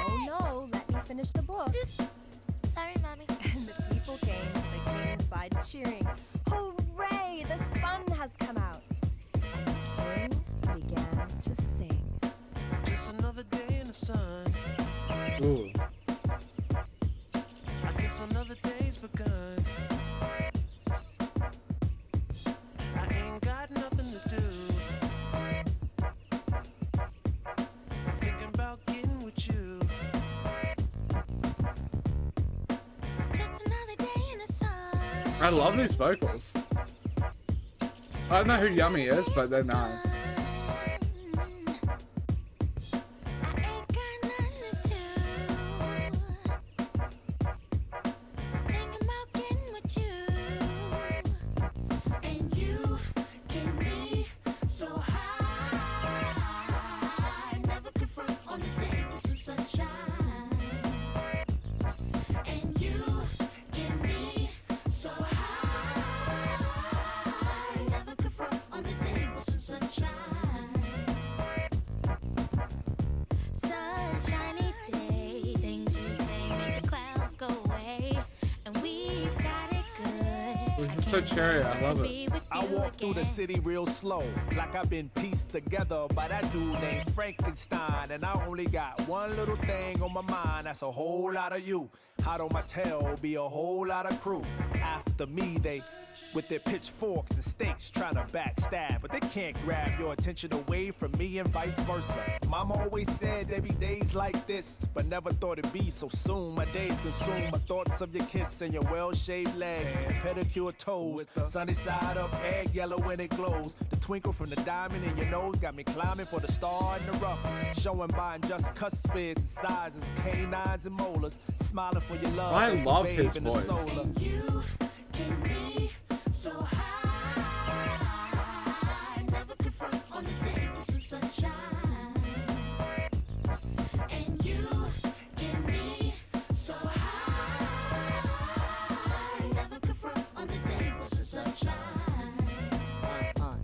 Oh no, let me finish the book. Sorry, Mommy. And the people came to the king's side cheering. Hooray! The sun has come out. And the king began to sing. Just another day in the sun. Ooh. I guess another day's begun. I ain't got nothing to do. I'm thinking about getting with you. Just another day in the sun. I love these vocals. I don't know who Yummy is, but they're nice. This is so cherry, I love it. I walk through the city real slow, like I've been pieced together by that dude named Frankenstein. And I only got one little thing on my mind, that's a whole lot of you. Hot on my tail, be a whole lot of crew. After me, they with their pitchforks and stakes trying to backstab, but they can't grab your attention away from me and vice versa. Mama always said there'd be days like this, but never thought it'd be so soon. My days consume my thoughts of your kiss and your well-shaved legs, pedicure toes, sunny side up, egg yellow when it glows. The twinkle from the diamond in your nose got me climbing for the star in the rough, showing by just cuspids and sizes, canines and molars, smiling for your love. I love his in the voice. solar. You can be so high. Never confront on the day with some sunshine. And you can be so high. Never confront on the day with some sunshine.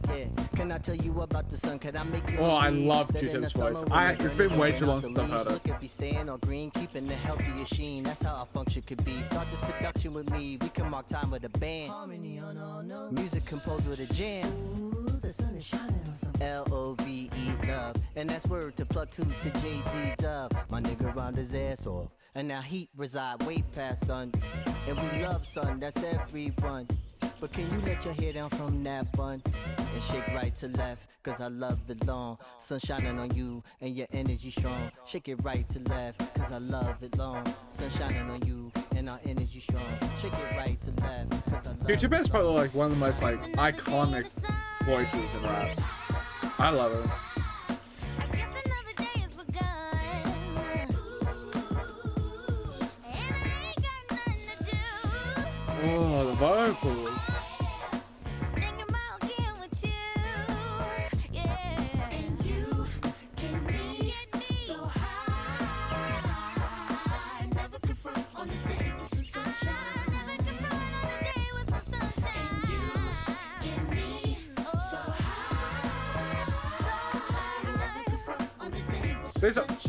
Yeah. Can I tell you about the sun? Can I make you Oh, I believe love that in Victious the voice. summer when It's the been burning way rain too long out the since I've heard leaves, it. Look at me staying all green, keeping the healthiest sheen. That's how our function could be. Start this production with me. We can mark time with a band. Harmony on all notes. Music composed with a jam. Ooh, the sun is shining on some L-O-V-E love. And that's word to plug to J.D. Dub. My nigga round his ass off. And now heat reside way past sun. And we love sun, that's everyone. But can you let your hair down from that bun and shake right to left? Cause I love it long. Sun shining on you and your energy strong. Shake it right to left, cause I love it long. Sun shining on you and our energy strong. Shake it right to left, cause I love Future it Bear's probably like one of the most like iconic voices in rap. I love it. Oh, the vocals.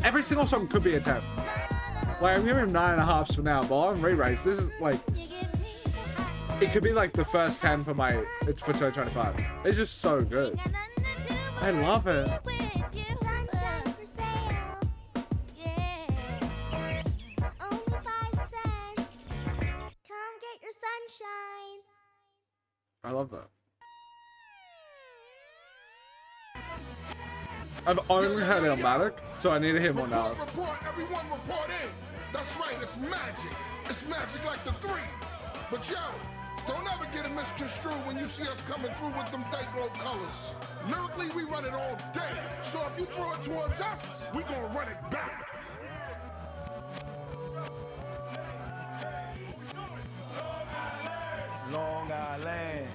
Every single song could be a 10. Like, I'm giving him 9.5 for now, but on re-race, this is like, it could be like the first 10 for my, it's for 2025. It's just so good. I love it. I love that. I've only heard Illmatic, so I need to hear more now. Report, everyone report in. That's right, it's magic. It's magic like the three. But yo, don't ever get it misconstrued when you see us coming through with them Dayglow colors. Lyrically, we run it all day. So if you throw it towards us, we gonna run it back. Long Island.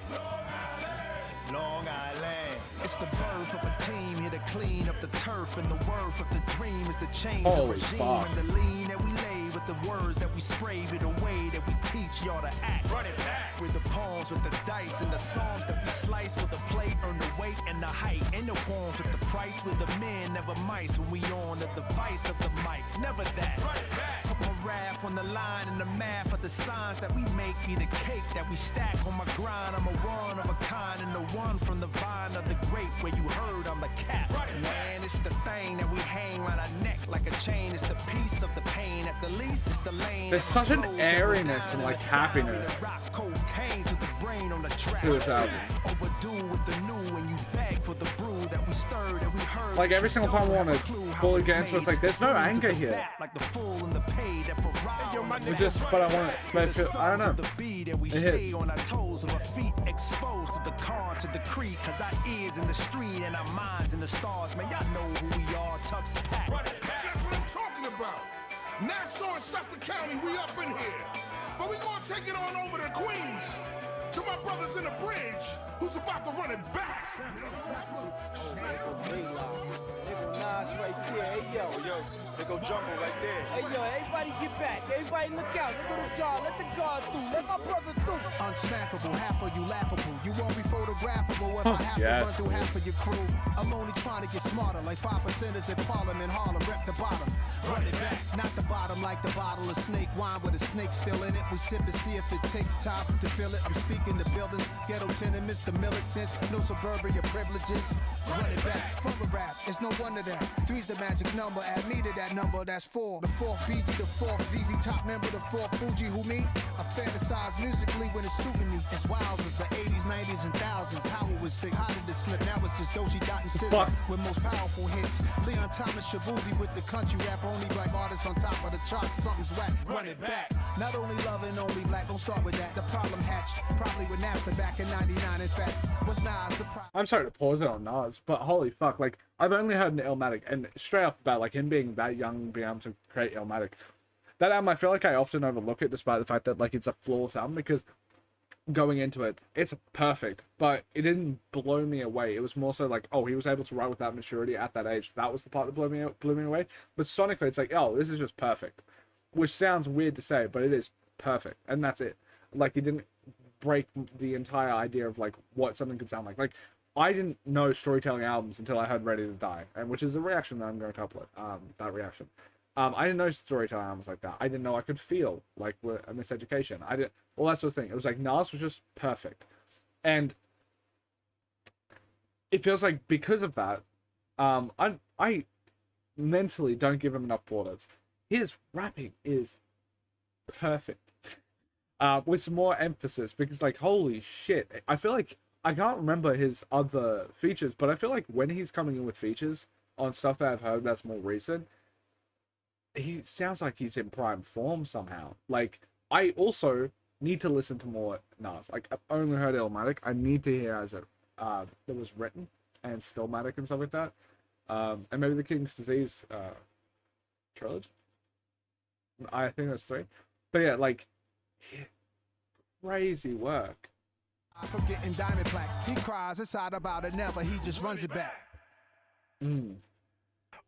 Long Island. It's the birth of a team here to clean up the turf, and the worth of the dream is to change the regime and the lean that we lay with the words that we spray with the way that we teach y'all to act. Run it back with the poems, with the dice, and the songs that we slice with the plate, earn the weight and the height, and the forms with the price with the men, never mice when we on the device of the mic. Never that. Run it back. Put my rap on the line and the math of the signs that we make be the cake that we stack on my grind. I'm a one of a kind and the one from the vine of the grape where you heard I'm the cap. Man, it's the thing that we hang around our neck like a chain. It's the piece of the pain. At the least, it's the lane. There's such an airiness and like happiness to this album. Like every single time I want to fully get into it, it's like there's no anger here. It just, but I want it. But I don't know. It hits. On our toes with our feet exposed to the car to the creek, cause our ears in the street and our minds in the stars. Man, y'all know who we are. Tucks pack. That's what I'm talking about. Nassau and Suffolk County, we up in here. But we gonna take it on over to Queens. To my brothers in the bridge, who's about to run it back. Right there. Hey, yo, they go jungle right there. Hey, yo, everybody get back. Everybody look out. They go to guard. Let the guard through. Let my brother through. Unsmackable, half of you laughable. You won't be photographable if I have to run through half of your crew. I'm only trying to get smarter, like 5%ers in Parliament, Harlem, rep the bottom. Run it back, not the bottom like the bottle of snake wine with a snake still in it. We sip and see if it takes time to fill it. I'm speaking to buildings, ghetto tenements, the militants, no suburbia privileges. Run it back from a rap, it's no wonder that three's the magic number. Add me to that number, that's four. The fourth BG, the fourth ZZ Top member, the fourth Fuji. Who me? I fantasize musically when it's suiting me. It's wild as the 80s, 90s, and thousands. How it was sick, how did it slip? Now it's just Doshi Dot and Scissor with most powerful hits. Leon Thomas Shabuzi with the country rap. Only black artists on top of the charts. Something's whack. Run it back. Not only loving, only black. Don't start with that. The problem hatched probably with Napster back in '99. In fact, what's Nas the problem? I'm sorry to pause it on Nas, but holy fuck, like I've only heard an Illmatic, and straight off the bat, like him being that young, being able to create Illmatic, that album I feel like I often overlook it, despite the fact that like it's a flawless album, because going into it, it's perfect, but it didn't blow me away. It was more so like, oh, he was able to write with that maturity at that age. That was the part that blew me away. But sonically, it's like, oh, this is just perfect, which sounds weird to say, but it is perfect, and that's it. Like, he didn't break the entire idea of like what something could sound like. Like, I didn't know storytelling albums until I heard Ready to Die, and which is the reaction that I'm going to upload. That reaction. I didn't know storytelling albums like that. I didn't know I could feel like a miseducation. I didn't, all that sort of thing. It was like Nas was just perfect, and it feels like because of that, I mentally don't give him enough plaudits. His rapping is perfect, with some more emphasis, because like holy shit, I feel like I can't remember his other features, but I feel like when he's coming in with features on stuff that I've heard that's more recent, he sounds like he's in prime form somehow. Like, I also need to listen to more Nas. Like, I've only heard Illmatic. I need to hear as it was written, and Stillmatic and stuff like that. And maybe the King's Disease trilogy. I think that's 3. But yeah, like, crazy work. I'm getting diamond plaques. He cries inside about it, never. He just runs it back.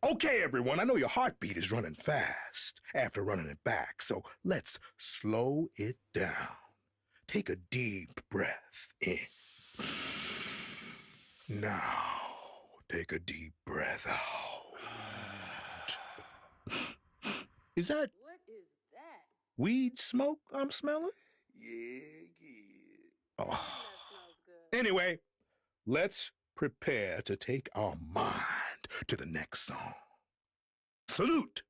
Okay, everyone, I know your heartbeat is running fast after running it back, so let's slow it down. Take a deep breath in. Now, take a deep breath out. Is that... What is that? Weed smoke I'm smelling? Yeah. Oh. Anyway, let's prepare to take our mind to the next song. Salute,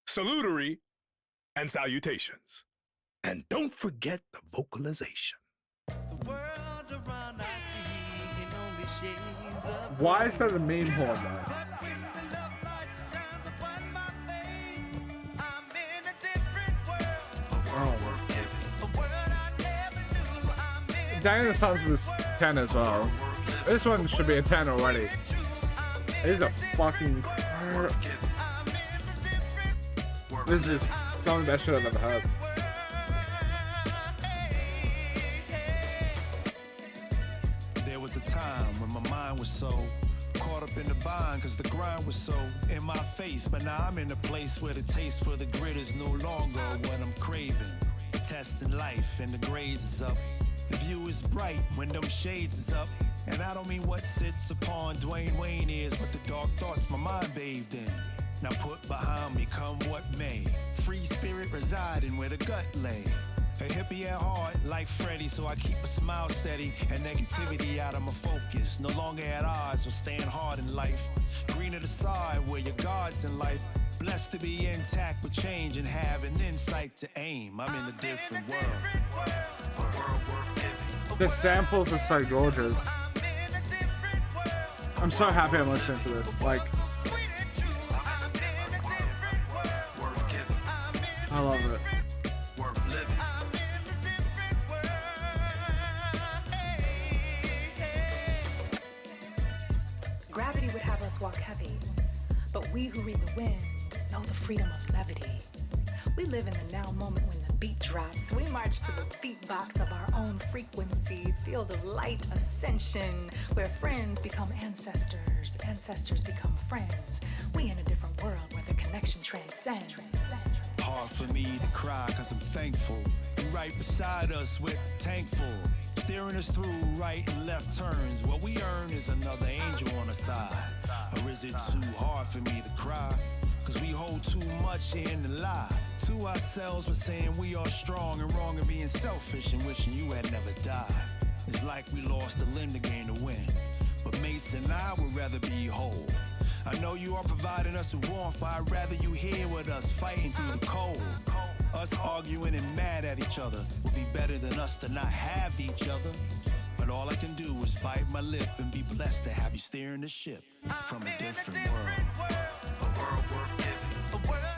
salutary, and salutations. And don't forget the vocalization. The world Why is that a meme horn though? Oh. Dang, the sounds of this 10 as well. This one should be a 10 already. It is a fucking... This is some of the best shit I've ever heard. There was a time when my mind was so caught up in the bind, cause the grind was so in my face. But now I'm in a place where the taste for the grit is no longer what I'm craving. Testing life and the grades is up. The view is bright when them shades is up. And I don't mean what sits upon Dwayne Wayne is, but the dark thoughts my mind bathed in. Now put behind me, come what may. Free spirit residing where the gut lay. A hippie at heart like Freddie, so I keep a smile steady and negativity out of my focus. No longer at odds or staying hard in life. Green to the side where your God's in life. Blessed to be intact with change and have an insight to aim. I'm in a different world. The samples are so gorgeous. I'm so happy I'm listening to this. Like, I love it. Gravity would have us walk heavy, but we who read the wind know the freedom of levity. We live in the now moment when the beat drops. We march to the beatbox of our own frequency, field of light ascension, where friends become ancestors, ancestors become friends. We in a different world where the connection transcends. Hard for me to cry cause I'm thankful. You right beside us with tank full. Steering us through right and left turns. What we earn is another angel on the side. Or is it too hard for me to cry? Cause we hold too much in the lie. To ourselves we're saying we are strong and wrong and being selfish and wishing you had never died. It's like we lost a limb to gain a win. But Mace and I would rather be whole. I know you are providing us with warmth, but I'd rather you here with us fighting through the cold. Us arguing and mad at each other would be better than us to not have each other. But all I can do is bite my lip and be blessed to have you steering the ship from a different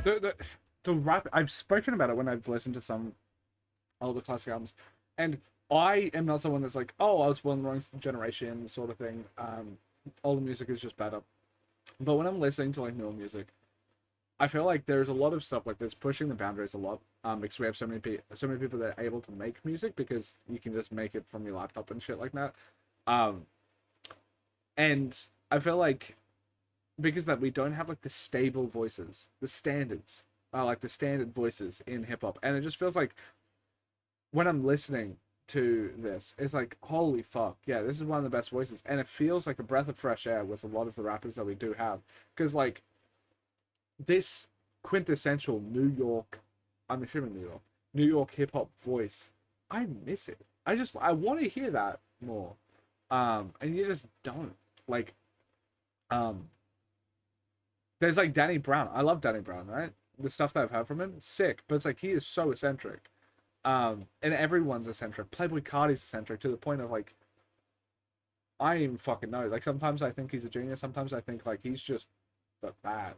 world. The rap, I've spoken about it when I've listened to some older classic albums, and I am not someone that's like, oh, I was born in the wrong generation sort of thing. Older music is just better. But when I'm listening to like newer music, I feel like there's a lot of stuff like this pushing the boundaries a lot. Because we have so many people that are able to make music because you can just make it from your laptop and shit like that. And I feel like because that we don't have like the stable voices, the standards, like the standard voices in hip hop, and it just feels like when I'm listening to this, it's like, holy fuck, yeah, this is one of the best voices, and it feels like a breath of fresh air with a lot of the rappers that we do have, because like this quintessential New York, I'm assuming New York hip hop voice, I miss it. I want to hear that more, and you just don't. Like, there's like Danny Brown. I love Danny Brown, right? The stuff that I've heard from him, sick, but it's like he is so eccentric. And everyone's eccentric. Playboy Cardi's eccentric to the point of like, I don't even fucking know. Like sometimes I think he's a genius. Sometimes I think like he's just bad.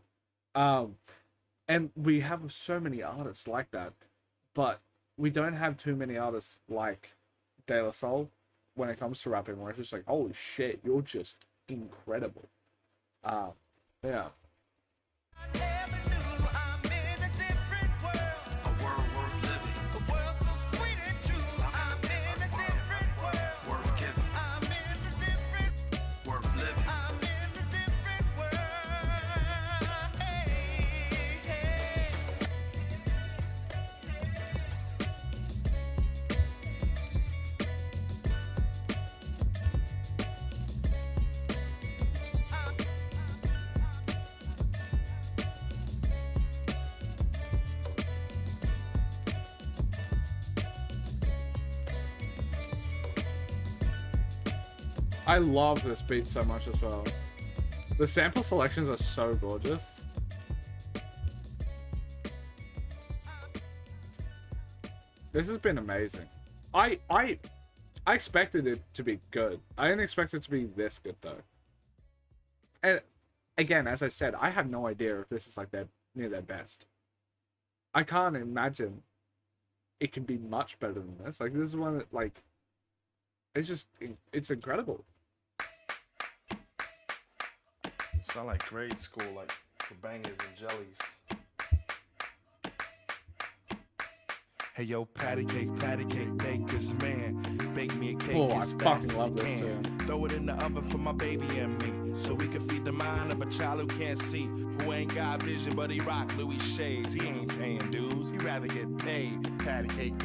And we have so many artists like that, but we don't have too many artists like De La Soul when it comes to rapping, where it's just like, holy shit, you're just incredible. Yeah. I love this beat so much as well. The sample selections are so gorgeous. This has been amazing. I expected it to be good. I didn't expect it to be this good though. And again, as I said, I have no idea if this is like near their best. I can't imagine it can be much better than this. Like this is one that like it's incredible. Sound like grade school, like for bangers and jellies. Hey yo, patty cake, baker's man. Bake me a cake Oh, I as fast fucking as love you this can. too. Throw it in the oven for my baby and me, so we can feed the mind of a child who can't see, who ain't got vision but he rock Louis shades. He ain't paying dues, he rather get paid. Patty cake,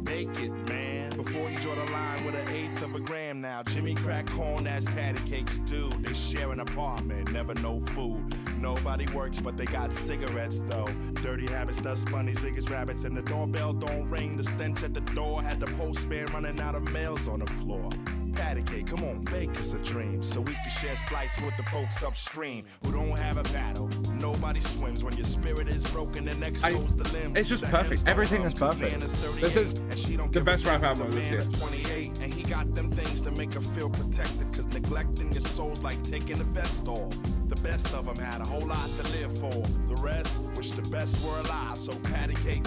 bake it, man. Before you draw the line with 1/8 of a gram now. Jimmy crack corn, that's patty cake stew. They share an apartment, never no food. Nobody works but they got cigarettes though. Dirty habits, dust bunnies, biggest rabbits, and the doorbell don't ring. The stench at the door had the postman running out of mails on the floor. Patty cake, come on, bake us a dream, so we can share slice with the folks upstream who don't have a battle. Nobody swims when your spirit is broken and next goes the limbs. It's just perfect. Everything is perfect. This is the best rap album of this year. 28 and he got them things to make her feel protected, cause neglecting your soul's like taking the vest off. The best of them had a whole lot to live for. The rest wish the best were alive. So patty cake,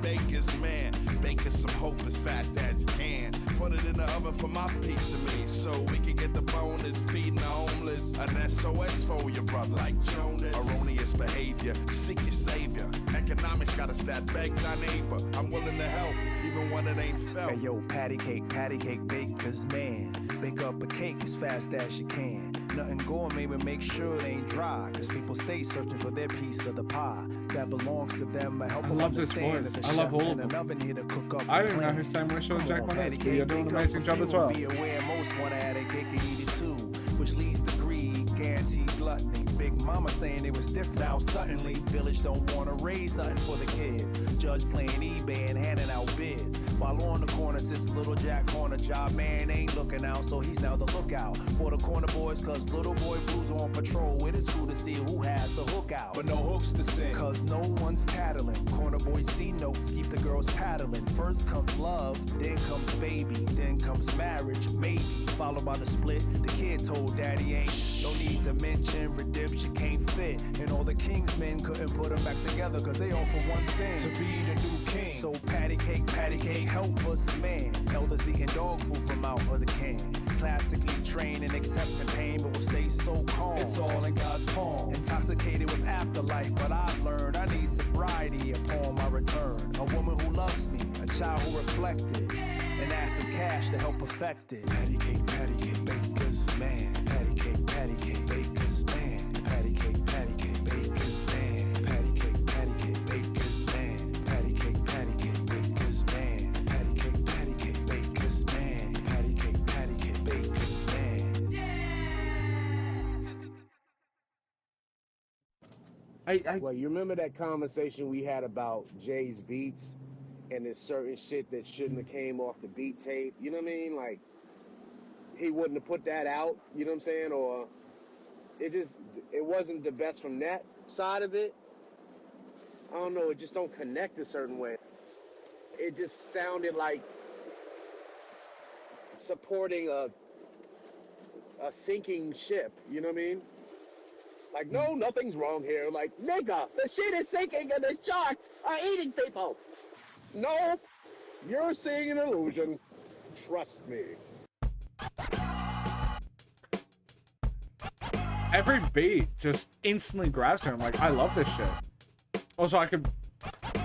baker's man. Bake us some hope as fast as you can. Put it in the oven for my piece of me, so we can get the bonus, feeding the homeless. An SOS for your brother like Jonas. Erroneous behavior, seek your savior. Economics got us at beg thy neighbor. I'm willing to help, even when it ain't felt. Hey yo, patty cake, baker's man. Bake up a cake as fast as you can. Nothing gourmet, but make sure it ain't dry, cause people stay searching for their piece of the pie that belongs to them. I help I them love this understand voice. that the I love chef all in of an them. oven here to cook up I a don't even know plan. who sang my show Come Jack on, one patty is, but you're cake, doing an bake up amazing a job as few. well. Be aware most wanna add a cake and eat it too, which leads to greed, guaranteed gluttony. Big mama saying it was different now suddenly. Village don't wanna raise nothing for the kids. Judge playing eBay and handing out bids. While on the corner sits little Jack Corner. Job man ain't looking out, so he's now the lookout for the corner boys, cause little boy Blues on patrol. It is cool to see who has the hook out, but no hooks to sing, cause no one's tattling. Corner boys see notes, keep the girls paddling. First comes love, then comes baby, then comes marriage, maybe followed by the split. The kid told daddy ain't no need to mention redemption can't fit, and all the king's men couldn't put them back together, cause they all for one thing, to be the new king. So patty cake, help us man. Elders eating dog food from out of the can. Classically trained and accepting pain, but will stay so calm. It's all in God's palm. Intoxicated with afterlife, but I've learned I need sobriety upon my return. A woman who loves me, a child who reflected, and ask some cash to help perfect it. Patty cake, baker's man. Patty cake, baker's man. Patty cake, baker's man. Patty cake, baker's man. Patty cake, baker's man. Patty cake, baker's man. Patty cake, baker's man. Well, you remember that conversation we had about Jay's beats, and there's certain shit that shouldn't have came off the beat tape. You know what I mean? Like, he wouldn't have put that out. You know what I'm saying? Or it wasn't the best from that side of it. I don't know. It just don't connect a certain way. It just sounded like supporting a sinking ship. You know what I mean? Like, no, nothing's wrong here. Like, nigga, the shit is sinking and the sharks are eating people. No, you're seeing an illusion. Trust me. Every beat just instantly grabs me. I'm like, I love this shit. Also, I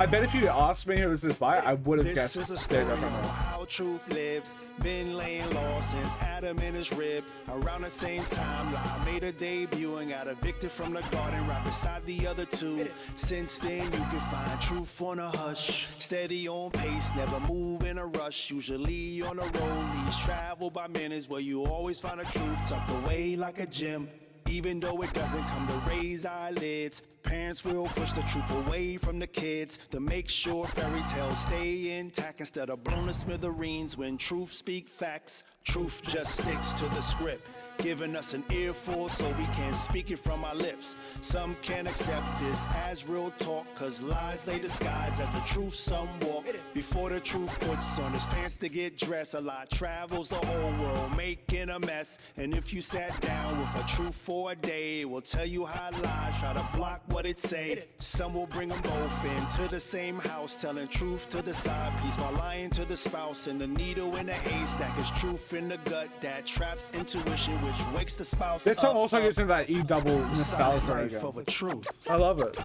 bet if you asked me who was this by, I would have guessed. This is a Stage story Up on Right Now. how truth lives. Been laying low since Adam and his rib. Around the same time, I made a debut and got evicted from the garden right beside the other two. Since then, you can find truth on a hush. Steady on pace, never move in a rush. Usually on the road, leads travel by minutes where you always find the truth tucked away like a gem. even though it doesn't come to raise eyelids. Parents will push the truth away from the kids to make sure fairy tales stay intact instead of blown to smithereens when truth speak facts. Truth just sticks to the script, giving us an earful so we can speak it from our lips. Some can't accept this as real talk, cause lies they disguise as the truth some walk. Before the truth puts on his pants to get dressed, a lie travels the whole world making a mess. And if you sat down with a truth for a day, it will tell you how lies try to block what it say. Some will bring them both into the same house, telling truth to the side piece while lying to the spouse. And the needle in the haystack is truth in the gut that traps intuition, which wakes the spouse. This song also gives me that E double The nostalgia silent life again. of a truth. I love it.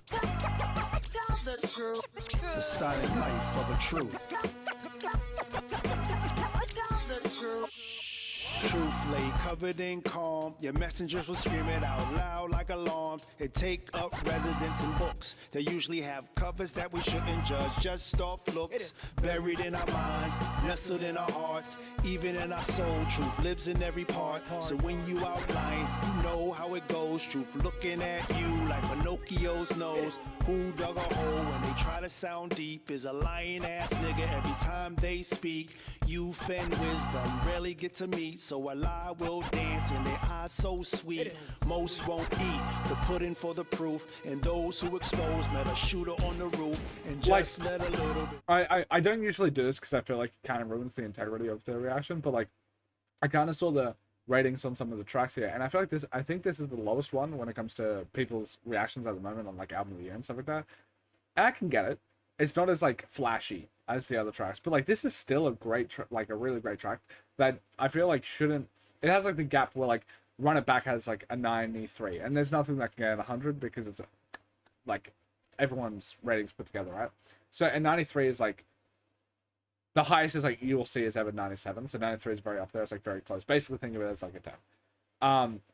The silent life of a truth. Truth lay covered in calm. Your messengers will scream it out loud like alarms. It take up residence in books. They usually have covers that we shouldn't judge, just off looks. Buried in our minds, nestled in our hearts, even in our soul. Truth lives in every part. So when you outline, you know how it goes. Truth looking at you like Pinocchio's nose. Who dug a hole when they try to sound deep is a lying ass nigga every time they speak. Youth and wisdom rarely get to meet, so a lie will dance in their eyes so sweet. Most won't eat the pudding for the proof, and those who expose met a shooter on the roof and just let a little bit. I don't usually do this because I feel like it kind of ruins the integrity of the reaction, but like I kind of saw the ratings on some of the tracks here, and I feel like I think this is the lowest one when it comes to people's reactions at the moment on like album of the year and stuff like that. And I can get it. It's not as like flashy as the other tracks, but like this is still a great like a really great track that I feel like shouldn't. It has like the gap where like Run It Back has like a 93, and there's nothing that can get 100 because it's like everyone's ratings put together, right? So and 93 is like the highest is like you will see is ever 97, so 93 is very up there. It's like very close. Basically, think of it as like a 10.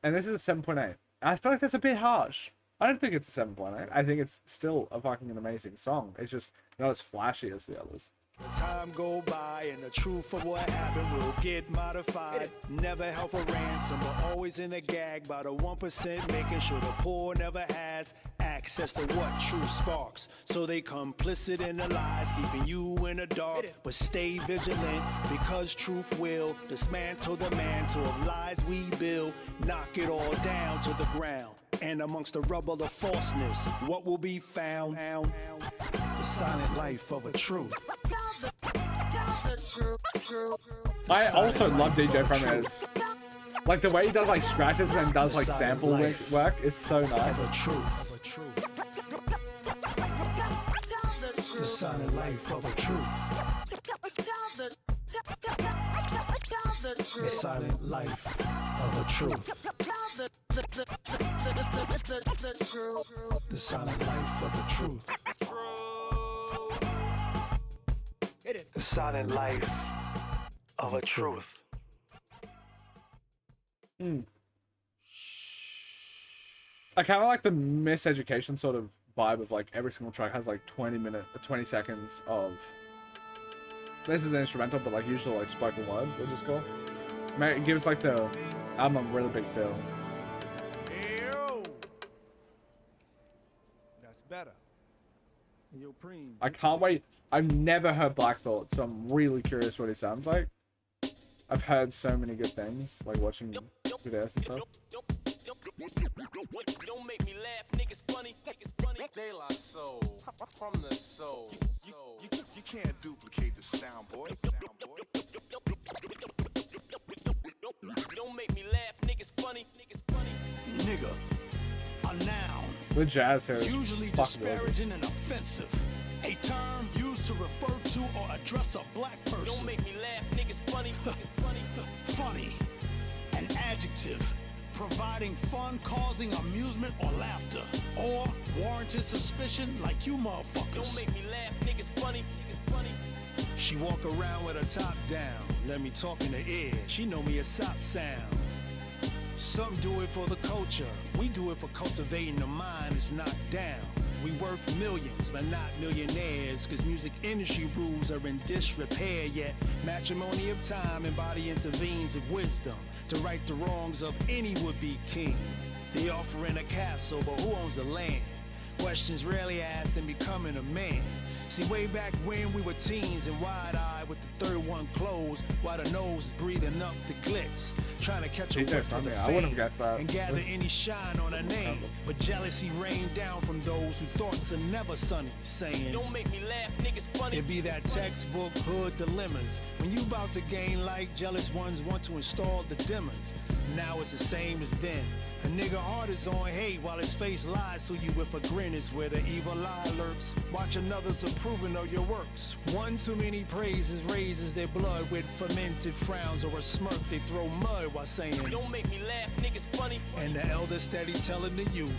And this is a 7.8. I feel like that's a bit harsh. I don't think it's a 7.8. I think it's still a fucking amazing song. It's just not as flashy as the others. Time go by and the truth of what happened will get modified. Never held for ransom, but always in a gag by the 1%, making sure the poor never has access to what truth sparks. So they complicit in the lies, keeping you in the dark. But stay vigilant, because truth will dismantle the mantle of lies we build, knock it all down to the ground. And amongst the rubble of falseness, what will be found? The silent life of a truth. I also love DJ Premier's. Like the way he does like scratches and then does like sample work is so nice. The truth. The silent life of a truth. The silent life of a truth. The silent life of a truth. The silent life of a truth. I kind of like the miseducation sort of vibe of like every single track has like 20 seconds of. This is an instrumental, but like usually like spoken word, which is cool. It gives like the album a really big feel. That's better. Yo, Preem. I can't wait. I've never heard Black Thought, so I'm really curious what he sounds like. I've heard so many good things, like watching videos and stuff. Don't make me laugh, niggas funny. De La Soul, from the soul. You can't duplicate the sound, boy. Don't make me laugh, niggas funny. Nigga, a noun. The jazz here is usually fucking good. disparaging and offensive. A term used to refer to or address a black person. Don't make me laugh, niggas funny. Funny. An adjective providing fun, causing amusement or laughter, or warranted suspicion like you motherfuckers. Don't make me laugh, niggas funny. She walk around with her top down. Let me talk in her ear. She know me a sop sound. Some do it for the culture. We do it for cultivating the mind. It's knocked down. We worth millions, but not millionaires, cause music industry rules are in disrepair. Yet matrimony of time and body intervenes with wisdom to right the wrongs of any would-be king. They offering a castle, but who owns the land? Questions rarely asked in becoming a man. See, way back when we were teens and wide-eyed with the third one closed, while the nose is breathing up the glitz, trying to catch a DJ whiff of the Premier, I wouldn't have fame guessed that. and gather any shine on a name. But jealousy rained down from those who thoughts are never sunny, saying, Don't make me laugh, niggas funny. it be that textbook hood dilemmas. When you about to gain light, jealous ones want to install the dimmers. Now it's the same as then. A nigga heart is on hate while his face lies to you with a grin is where the evil eye lurks. Watching others approving of your works. One too many praises raises their blood with fermented frowns or a smirk. They throw mud while saying, Don't make me laugh, niggas funny. And the elder steady telling the youth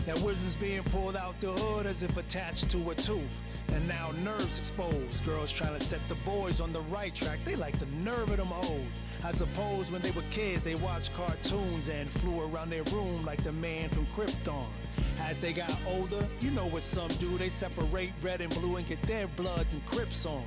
that wisdom's being pulled out the hood as if attached to a tooth. And now nerves exposed. Girls trying to set the boys on the right track. They like the nerve of them hoes. I suppose when they were kids, they watched cartoons and flew around their room like the man from Krypton. As they got older, you know what some do. They separate red and blue and get their bloods and Crips on.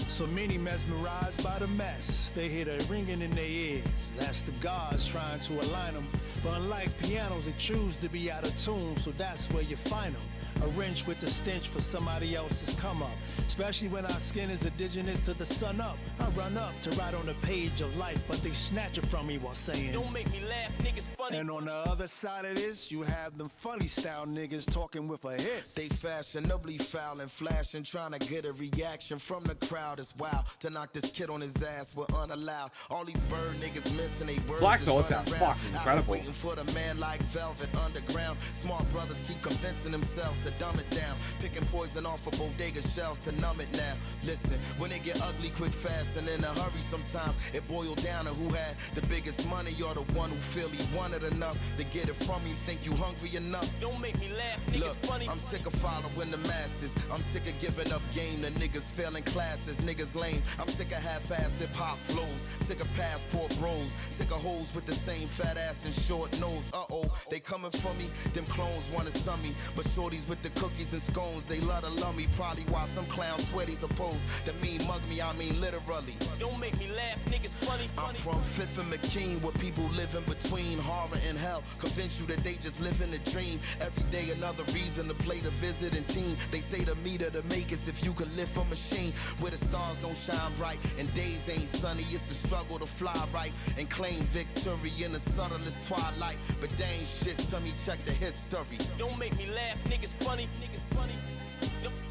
So many mesmerized by the mess. They hear the ringing in their ears. That's the gods trying to align them. But unlike pianos, they choose to be out of tune, so that's where you find them. A wrench with the stench for somebody else's come up. Especially when our skin is indigenous to the sun up. I run up to write on the page of life, but they snatch it from me while saying, Don't make me laugh, niggas funny. And on the other side of this, you have them funny style niggas talking with a hiss. They fashionably foul and flashing, trying to get a reaction from the crowd. It's wild to knock this kid on his ass with unallowed. All these bird niggas missing they words. Black is Soul running sounds round. fucking Out incredible. Waiting for the man like Velvet Underground. Smart brothers keep convincing themselves to dumb it down. Picking poison off of bodega shelves to numb it now. Listen, when it get ugly quick fast and in a hurry sometimes, it boiled down to who had the biggest money or the one who feel he wanted enough to get it from you. Think you hungry enough? Don't make me laugh, niggas Look, funny. I'm sick of following the masses. I'm sick of giving up game to niggas failing classes. Niggas lame. I'm sick of half-ass hip-hop flows. Sick of passport bros. Sick of hoes with the same fat ass and short nose. Uh-oh, they coming for me. Them clones wanna sum me. But shorties with the cookies and scones, they love to love me. Probably why some clown sweaty supposed to mean mug me, I mean literally. Don't make me laugh, niggas funny. I'm from Fifth and McKean, where people live in between horror and hell. Convince you that they just live in a dream. Every day another reason to play the visiting team. They say the meter to make is if you could lift a machine. Where the stars don't shine bright and days ain't sunny. It's a struggle to fly right and claim victory in the subtlest twilight. But they ain't shit to me, check the history. Don't make me laugh, niggas funny. Niggas funny.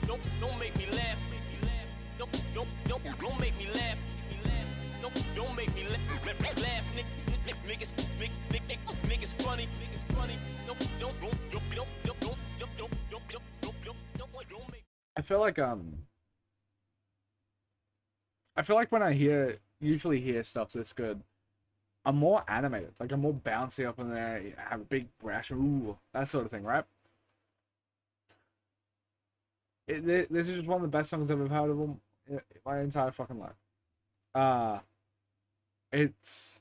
Don't make me laugh. Don't make me laugh. Don't make me laugh. Niggas funny. Niggas funny. Don't make. I feel like when I usually hear stuff this good, I'm more animated. Like I'm more bouncy up in there, have a big brash, ooh, that sort of thing, right? This is just one of the best songs I've ever heard of them in my entire fucking life. It's.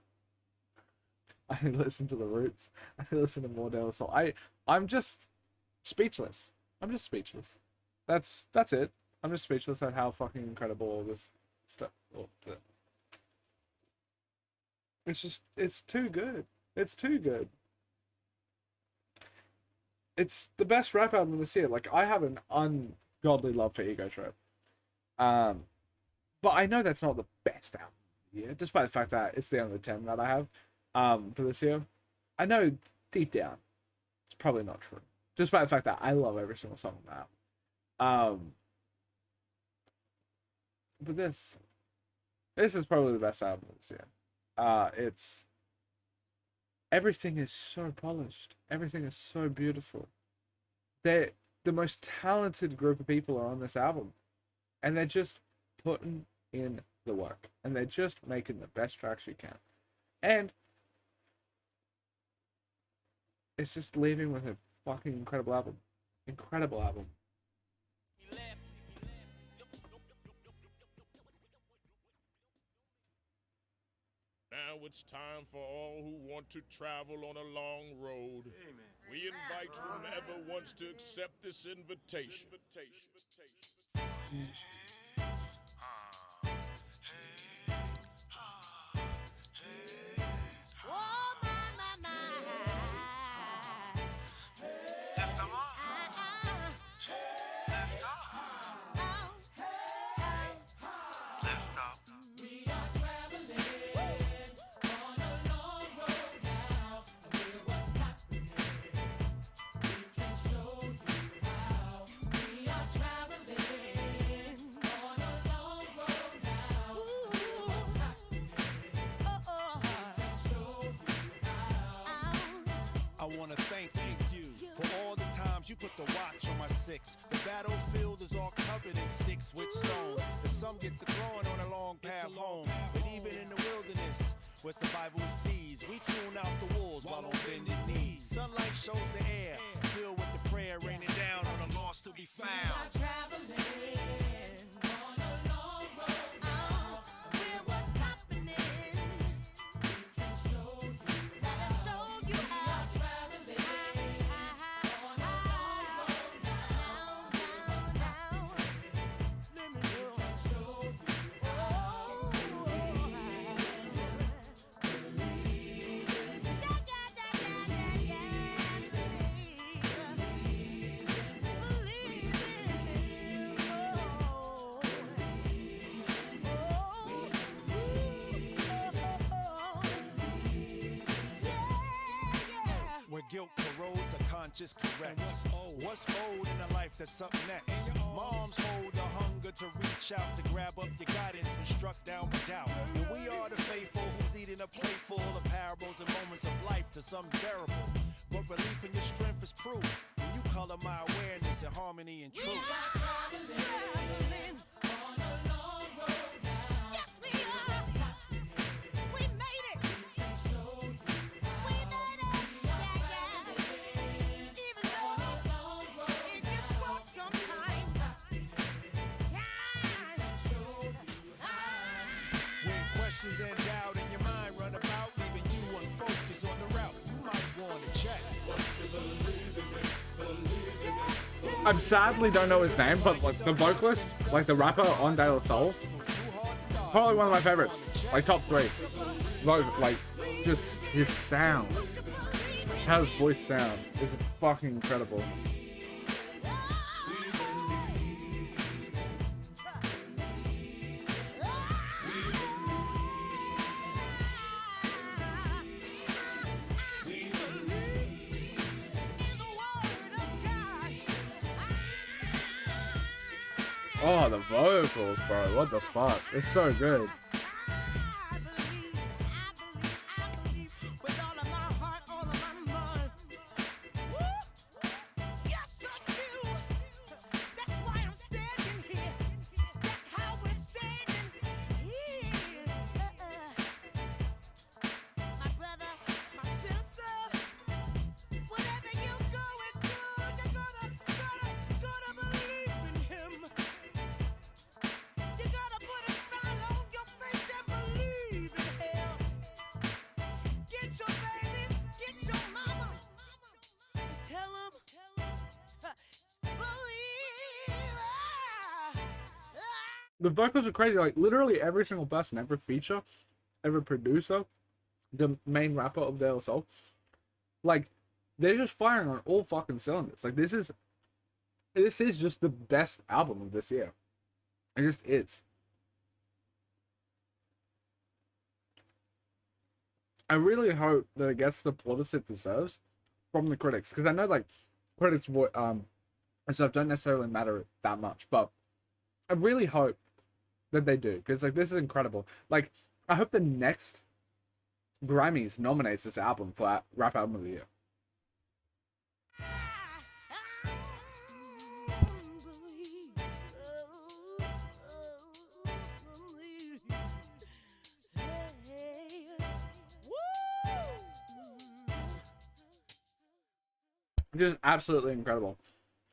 I listen to the Roots. I listen to more De La Soul. I'm just speechless. I'm just speechless. That's it. I'm just speechless at how fucking incredible all this stuff. It's too good. It's too good. It's the best rap album this year. Like, I have an ungodly love for Ego Trip. But I know that's not the best album of the year, despite the fact that it's the only 10 that I have for this year. I know deep down it's probably not true, despite the fact that I love every single song on that album. But this is probably the best album of this year. It's everything is so polished. Everything is so beautiful. They're the most talented group of people are on this album, and they're just putting in the work, and they're just making the best tracks you can, and it's just leaving with a fucking incredible album. Incredible album. Now it's time for all who want to travel on a long road. We invite whomever wants to accept this invitation. you put the watch on my 6. The battlefield is all covered in sticks with stones. The some get the throwing on a long path home. But even in the wilderness, where survival is seized, we tune out the wolves while on bended knees. Sunlight shows the air, filled with the prayer raining down on the lost to be found. Where guilt corrodes, a conscious corrects. What's old in a life that's up next? Moms hold the hunger to reach out to grab up your guidance when struck down by doubt. And we are the faithful who's eating a plate full of parables and moments of life to some bearable. But belief in your strength is proof when you color my awareness in harmony and truth. Traveling on a long road now. Yes, we are. We made it. We made it. Even though it gets rough sometimes. When questions and doubt in your mind run about, leaving you unfocused on the route, you might want to check. I sadly don't know his name, but like the vocalist, like the rapper on De La Soul, probably one of my favorites, like top 3. Like just his sound, how his voice sound is fucking incredible. Oh, the vocals, bro. What the fuck? It's so good. The vocals are crazy. Like literally every single person, every feature, every producer, the main rapper of De La Soul, like they're just firing on all fucking cylinders. Like this is just the best album of this year. It just is. I really hope that it gets the plaudits it deserves from the critics, because I know like critics and stuff don't necessarily matter that much, but I really hope that they do, because like this is incredible. Like I hope the next Grammys nominates this album for Rap Album of the Year. Just absolutely incredible.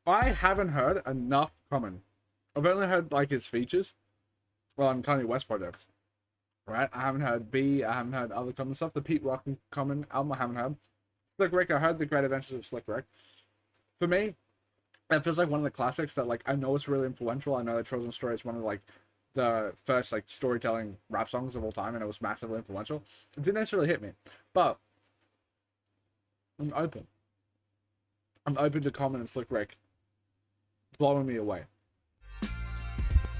I haven't heard enough Common. I've only heard like his features on Kanye West projects, right? I haven't heard B. I haven't heard other Common stuff. The Pete Rock and Common album I haven't heard. Slick Rick, I heard The Great Adventures of Slick Rick. For me, it feels like one of the classics that like I know it's really influential. I know that Chosen Story is one of like the first like storytelling rap songs of all time, and it was massively influential. It didn't necessarily hit me, but I'm open. I'm open to Common and Slick Rick blowing me away.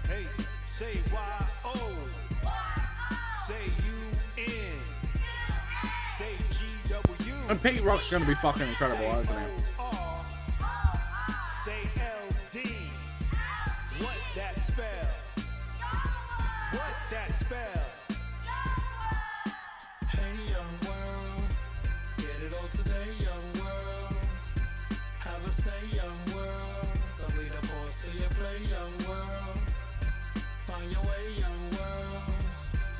Hey, say Y-O, say U-N, say G-W. And Pete Rock's gonna be fucking incredible, isn't he? Say L-D, what that spell? What that spell? Hey, young world, get it all today, young world. Have a say, young play, young world. Find your way, young world.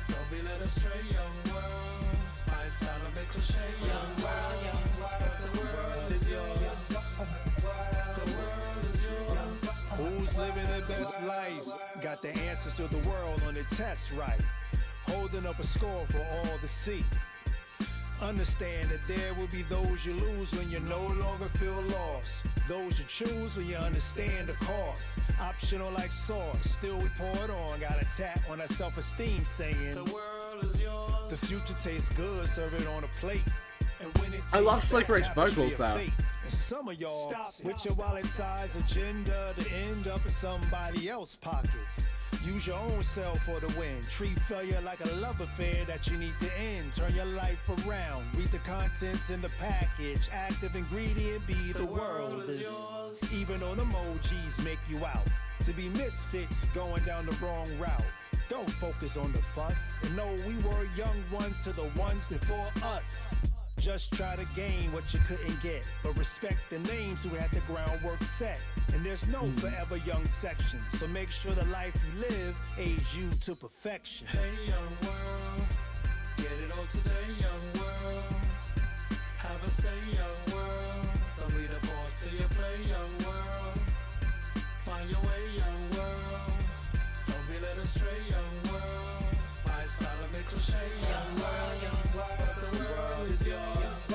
Don't be led astray, young world. Might sound a bit cliche, young world. But the world is yours. The world is yours. Who's living their best life? Got the answers to the world on the test right. Holding up a score for all to see. Understand that there will be those you lose when you no longer feel lost. Those you choose when you understand the cost. Optional like sauce, still we pour it on. Got a tap on our self-esteem saying the world is yours. The future tastes good, serve it on a plate. And when it I love tastes Slick that Rick's tapestry vocals of though. fate. And some of y'all with your wallet size agenda to end up in somebody else's pockets. Use your own self for the win. Treat failure like a love affair that you need to end. Turn your life around. Read the contents in the package. Active ingredient be the world is yours. Even on emojis make you out. To be misfits going down the wrong route. Don't focus on the fuss. And know we were young ones to the ones before us. Just try to gain what you couldn't get, but respect the names who had the groundwork set. And there's no forever young section, so make sure the life you live age you to perfection. Hey, young world, get it all today, young world. Have a say, young world. Don't be the boss till you play, young world. Find your way, young world. Don't be led astray, young world. By sound a bit cliche, young world. But the world is yours.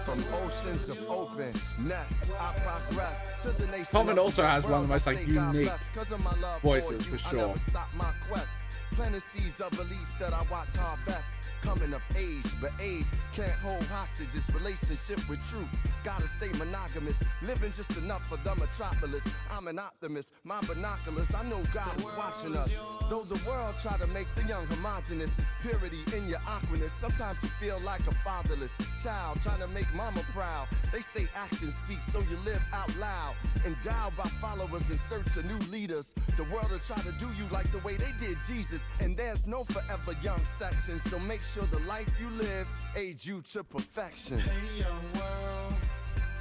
From oceans of open nets, I progress to the nation. Common also of the has one of the world. most I like say God unique bless, 'cause of my love voices for you, for I sure. never stop my quest. Planting seeds of belief that I watch harvest. Coming of age, but age can't hold hostage. This relationship with truth. Gotta stay monogamous. Living just enough for the metropolis. I'm an optimist. My binoculars, I know God is watching us. Though the world try to make the young homogenous, it's purity in your awkwardness. Sometimes you feel like a fatherless child trying to make mama proud. They say actions speak, so you live out loud. Endowed by followers in search of new leaders. The world will try to do you like the way they did Jesus. And there's no forever young section, so make sure the life you live aids you to perfection. Hey, young world,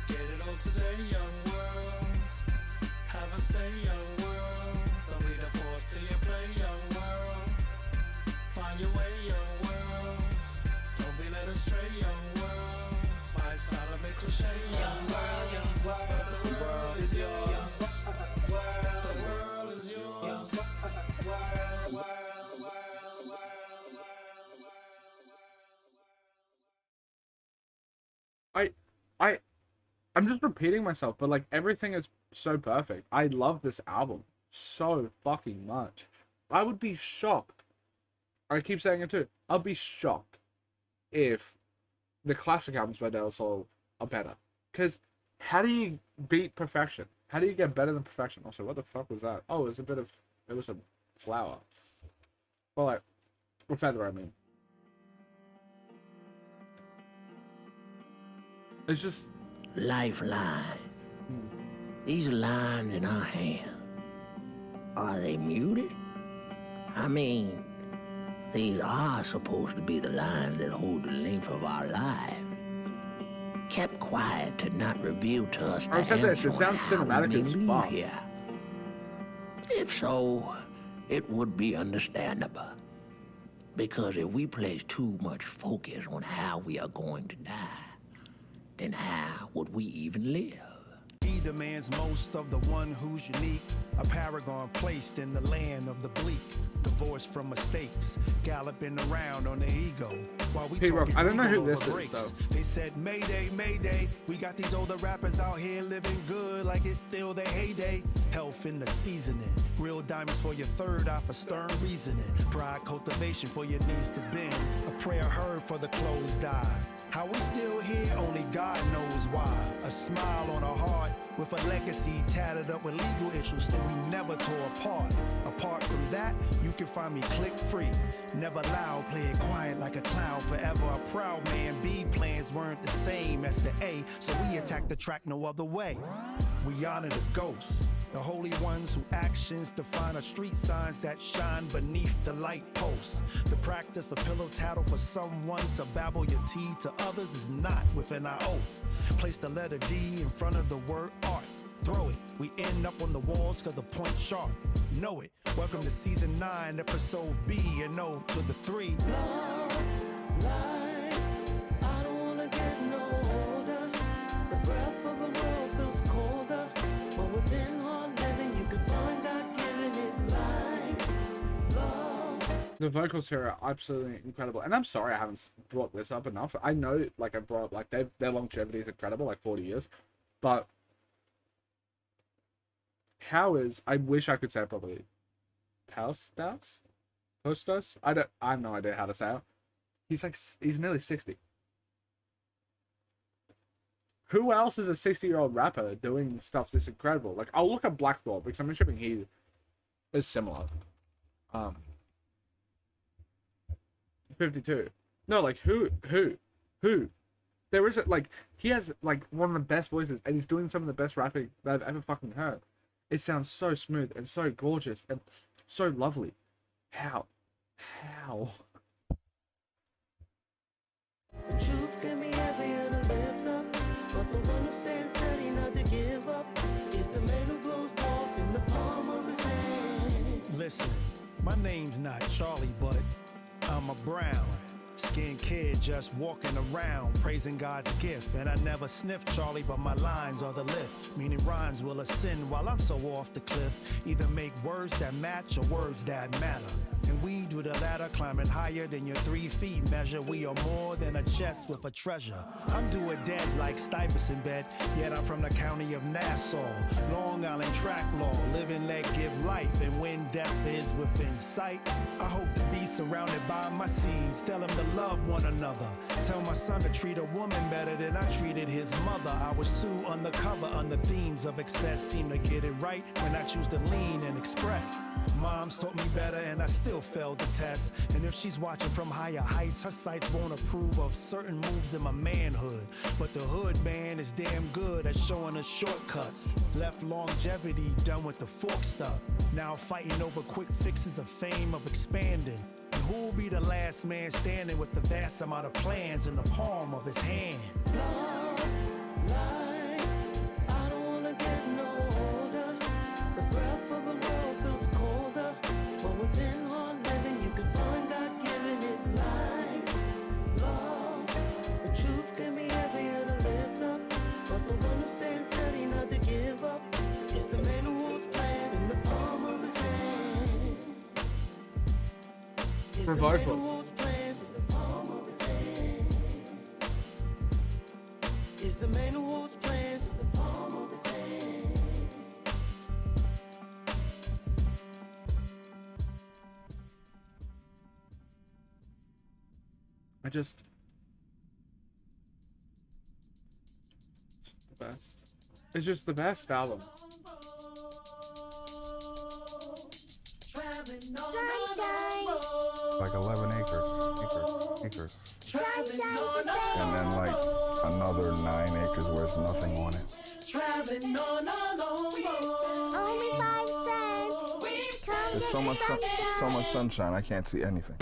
get it all today, young world. Have a say, young world. Don't be the boss till you play, young world. Find your way, young world. Don't be led astray, young world. Might sound a bit cliche, young world. But the world is yours. The world is yours. I'm just repeating myself, but like everything is so perfect. I love this album so fucking much. I would be shocked. I keep saying it too. I'll be shocked if the classic albums by De La Soul are better. Because how do you beat perfection? How do you get better than perfection? Also, what the fuck was that? Oh, it was a flower. Well, like, a feather, I mean. It's just... Lifeline. These lines in our hand, are they muted? I mean, these are supposed to be the lines that hold the length of our lives. Kept quiet to not reveal to us the answer It sounds on how cinematic we may as leave fuck. here. If so, it would be understandable. Because if we place too much focus on how we are going to die, then how would we even live? He demands most of the one who's unique, a paragon placed in the land of the bleak, divorced from mistakes, galloping around on their ego. While we Hey, Rob, talking I don't know legal who this over is, breaks. though. They said Mayday, Mayday, we got these older rappers out here living good like it's still their heyday. Health in the seasoning, real diamonds for your third eye for stern reasoning, pride cultivation for your knees to bend, a prayer heard for the closed eye. How we still here, only God knows why. A smile on our heart with a legacy tattered up with legal issues that we never tore apart. Apart from that, you can find me click-free. Never loud, play it quiet like a clown. Forever a proud man. B plans weren't the same as the A, so we attacked the track no other way. We honor the ghosts, the holy ones whose actions define our street signs that shine beneath the light posts. The practice of pillow tattle for someone to babble your tea to others is not within our oath. Place the letter D in front of the word art. throw it. We end up on the walls cause the point sharp. Know it. Welcome to season 9, episode B and O to the 3. Love, life, I don't wanna get no older. The breath of the world feels colder. But within hard living, you can find God giving His life. Love. The vocals here are absolutely incredible, and I'm sorry I haven't brought this up enough. I know, like I brought up, like their longevity is incredible, like 40 years, but I wish I could say it properly. Postos? I have no idea how to say it. He's nearly 60. Who else is a 60-year-old rapper doing stuff this incredible? Like, I'll look up Black Thought because I'm assuming he is similar. 52. No, like who? There isn't, like, he has like one of the best voices and he's doing some of the best rapping that I've ever fucking heard. It sounds so smooth and so gorgeous and so lovely. How? The truth can be heavier to lift up, but the one who stands steady not to give up is the man who blows off in the palm of his hand. Listen, my name's not Charlie, but I'm a brown skinned kid just walking around praising God's gift. And I never sniff Charlie, but my lines are the lift, meaning rhymes will ascend while I'm so off the cliff. Either make words that match or words that matter. And we do the latter, climbing higher than your 3 feet measure. We are more than a chest with a treasure. I'm do it dead like Stuyvesant bed, yet I'm from the county of Nassau. Long Island track law, live and let give life. And when death is within sight, I hope to be surrounded by my seeds. Tell them to love one another. Tell my son to treat a woman better than I treated his mother. I was too undercover on the themes of excess. Seem to get it right when I choose to lean and express. Mom's taught me better and I still failed the test. And if she's watching from higher heights, her sights won't approve of certain moves in my manhood. But the hood man is damn good at showing us shortcuts. Left longevity done with the fork stuff. Now fighting over quick fixes of fame of expanding. And who'll be the last man standing with the vast amount of plans in the palm of his hand? Love, life, I don't wanna get no older. The breath of the world feels colder. But within hard living, you can find God giving His life. Love, the truth can be heavier to lift up, but the one who stands steady not to give up is the man who holds plans in the palm of his hand. Is the man who holds plans in the palm of his hand. Is the man who holds plans in the palm of his hand. The best. It's just the best album. Like 11 acres. And then like another 9 acres where there's nothing on it. Traveling on a long road. Only 5 cents. Come There's so much sunshine, I can't see anything.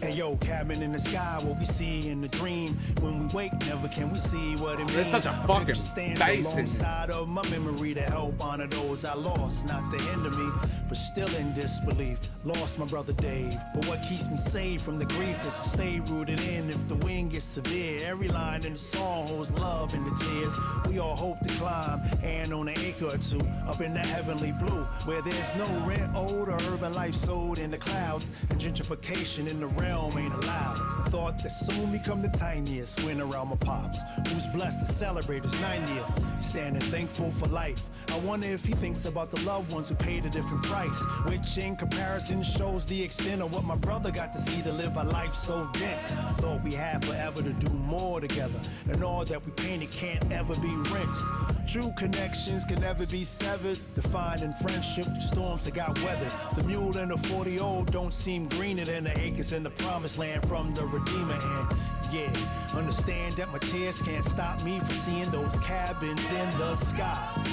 Hey yo, cabin in the sky, what we see in the dream. When we wake, never can we see what it means. There's such a fucking picture stands bass in alongside of my memory to help honor those I lost, not to hinder me, but still in disbelief. Lost my brother Dave, but what keeps me safe from the grief is to stay rooted in. If the wind gets severe, every line in the song holds love in the tears. We all hope to climb and on an acre or two up in that heavenly blue, where there's no rent owed or urban life sold in the clouds, and gentrification in the realm ain't allowed. The thought that soon become the tiniest when around my pops, who's blessed to celebrate his 90th, standing thankful for life. I wonder if he thinks about the loved ones who paid a different price, which in comparison shows the extent of what my brother got to see to live a life so dense. Thought we had forever to do more together, and all that we painted can't ever be rinsed. True connections can never be severed, defined in friendship through storms that got weathered. The mule and the 40-old don't seem greener than the acres in the project. promised land from the Redeemer. And yeah, understand that my tears can't stop me from seeing those cabins in the sky.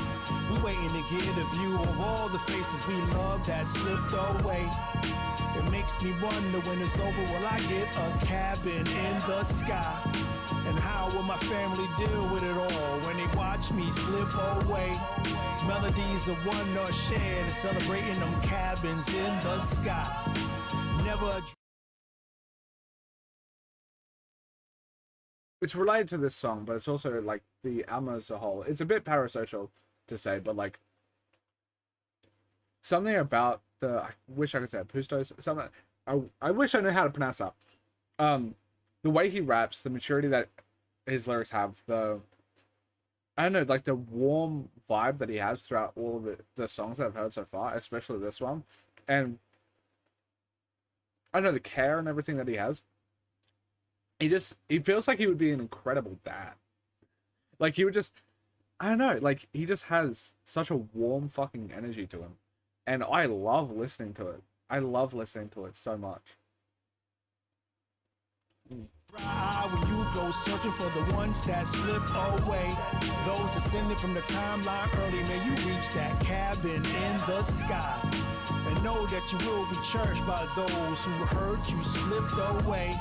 We waiting to get a view of all the faces we love that slipped away. It makes me wonder when it's over, will I get a cabin in the sky? And how will my family deal with it all when they watch me slip away? Melodies of wonder shared and celebrating them cabins in the sky. Never. It's related to this song, but it's also like the album as a whole. It's a bit parasocial to say, but like something about the, I wish I could say it, Pustos, something. I wish I knew how to pronounce that. The way he raps, the maturity that his lyrics have, I don't know, like the warm vibe that he has throughout all of the songs that I've heard so far, especially this one, and I don't know, the care and everything that he has. He feels like he would be an incredible dad. Like he would just, I don't know, like he just has such a warm fucking energy to him. And I love listening to it. I love listening to it so much. When you go searching for the ones that slip away, those ascending from the timeline early, may you reach that cabin in the sky. And know that you will be cherished by those who heard you slipped away.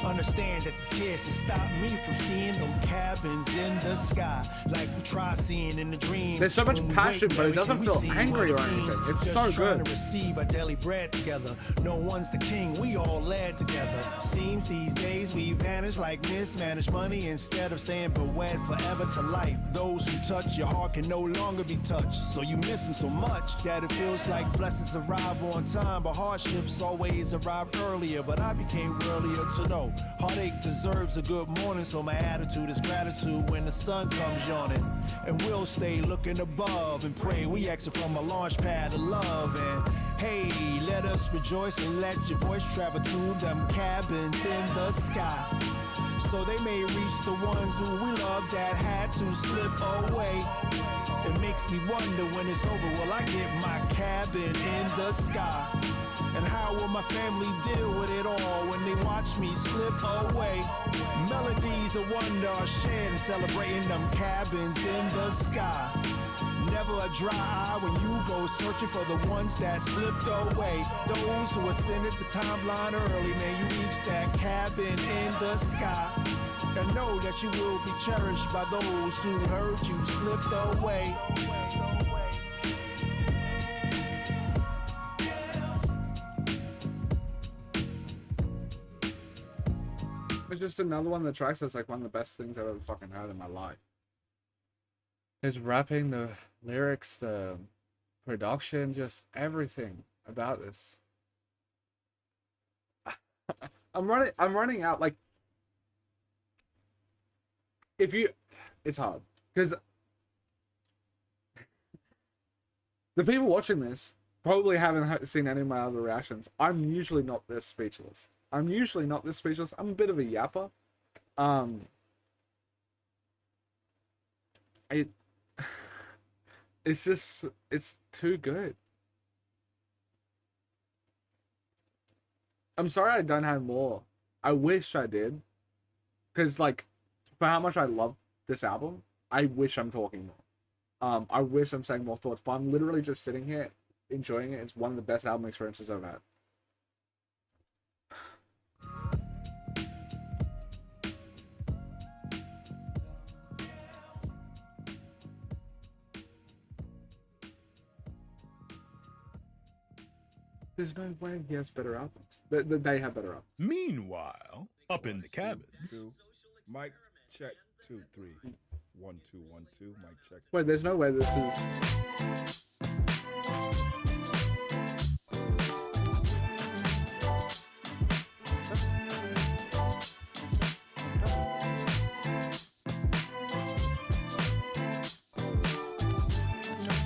Understand that the tears has stopped me from seeing them cabins in the sky, like we try seeing in the dream. There's so much passion, but it doesn't feel angry or anything. It's just so trying good. To receive our daily bread together. No one's the king, we all led together. Seems these days we vanish like mismanaged money instead of staying wed forever to life. Those who touch your heart can no longer be touched, so you miss them so much that it feels like blessings arrive on time, but hardships always arrive earlier. But I became earlier to know heartache deserves a good morning, so my attitude is gratitude when the sun comes yawning. And we'll stay looking above and pray we exit from a launch pad of love. And hey, let us rejoice and let your voice travel to them cabins in the sky, so they may reach the ones who we love that had to slip away. It makes me wonder when it's over, will I get my cabin in the sky? And how will my family deal with it all when they watch me slip away? Melodies of wonder are shared and celebrating them cabins in the sky. Never a dry eye when you go searching for the ones that slipped away. Those who ascended the timeline early, may you reach that cabin in the sky. And know that you will be cherished by those who heard you slipped away. It's just another one of the tracks that's like one of the best things I've ever fucking heard in my life. His rapping, the lyrics, the production, just everything about this. I'm running out. Like, it's hard because the people watching this probably haven't seen any of my other reactions. I'm usually not this speechless. I'm a bit of a yapper. It's too good. I'm sorry I don't have more. I wish I did. Because, like, for how much I love this album, I wish I'm talking more. I wish I'm saying more thoughts, but I'm literally just sitting here enjoying it. It's one of the best album experiences I've had. There's no way he has better albums. They have better albums. Meanwhile, up in the cabins. Mic check 2 3 1 2 1 2. Mic check. Wait, there's no way this is.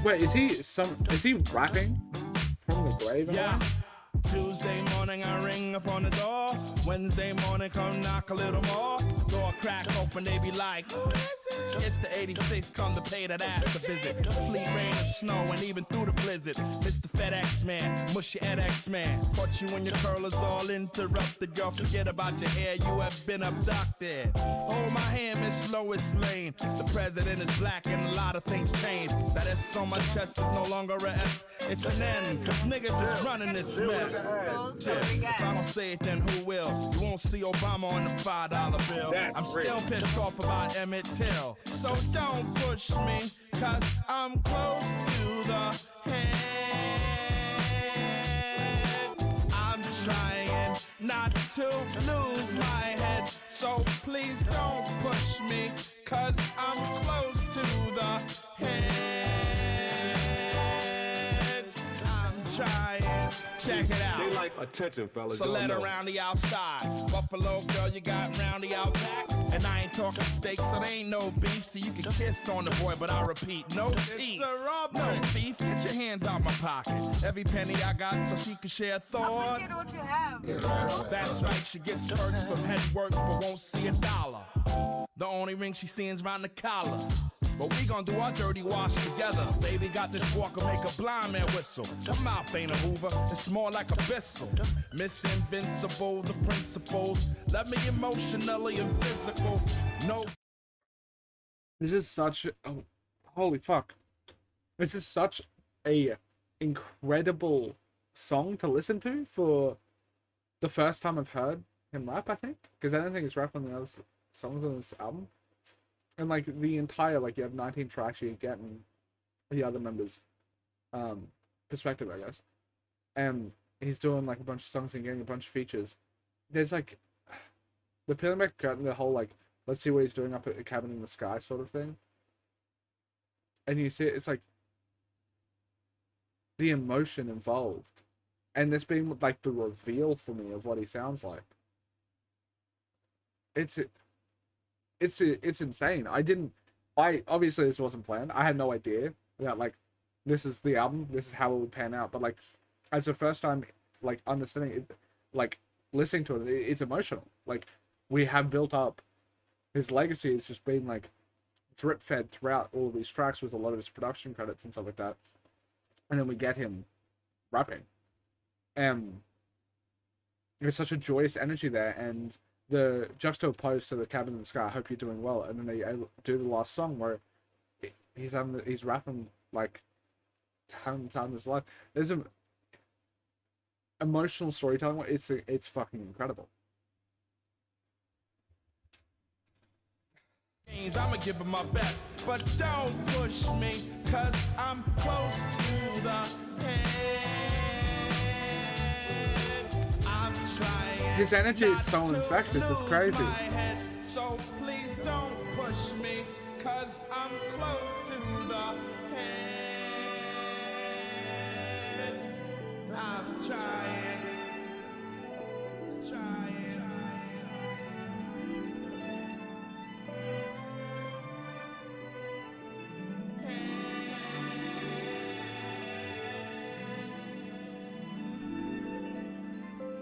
Wait, is he rapping from the grave? Yeah. Tuesday morning I ring bang upon the door. Wednesday morning, come knock a little more. Door crack open, they be like, who is it? It's the 86, come to pay that ass a visit. Sleet, rain, and snow, and even through the blizzard. Mr. FedEx man, mushy edX man. Caught you when your curlers all interrupted. Girl, forget about your hair, you have been abducted. Hold my hand, Miss Lois Lane. The president is black and a lot of things change. That S on my chest is no longer a S, it's an N. Cause niggas is running this mess. If I don't say it, then who will? You won't see Obama on the $5 bill. I'm still pissed off about Emmett Till. So don't push me, cause I'm close to the hedge. I'm trying not to lose my head. So please don't push me, cause I'm close to the hedge. I'm trying, check it out. They like attention, fellas. So let her round the outside. Buffalo girl, you got roundy out back. And I ain't talking steak, so there ain't no beef. So you can kiss on the boy, but I repeat, no teeth. No thief, get your hands out my pocket. Every penny I got so she can share thoughts. What you have. That's right, she gets perks from head work, but won't see $1. The only ring she see's round the collar. But we gon' do our dirty wash together. Baby got this walker, make a blind man whistle. Her mouth ain't a hoover, it's more like a whistle. Miss Invincible, the principles. Love me emotionally and physical. No. This is such oh, holy fuck. This is such a incredible song to listen to for the first time I've heard him rap, I think. Because I don't think he's rapped on the other songs on this album. And like the entire, like you have 19 tracks, you're getting the other members' perspective, I guess. And he's doing like a bunch of songs and getting a bunch of features. There's like the peeling back curtain, the whole like, let's see what he's doing up at the cabin in the sky sort of thing. And you see it's like the emotion involved. And this being like the reveal for me of what he sounds like. It's insane. I obviously this wasn't planned. I had no idea that like this is the album, this is how it would pan out. But like as the first time like understanding it, like listening to it, it's emotional. Like we have built up his legacy has just been like drip fed throughout all of these tracks with a lot of his production credits and stuff like that. And then we get him rapping. And there's such a joyous energy there, and the juxtaposed to the cabin in the sky, I hope you're doing well, and then they do the last song where he's rapping like having the time of his life. There's an emotional storytelling. It's fucking incredible. I'ma give it my best, but don't push me, cause I'm close to the edge. I'm trying. His energy is so infectious, it's crazy. So please don't push me, cause I'm close to the edge. I'm trying.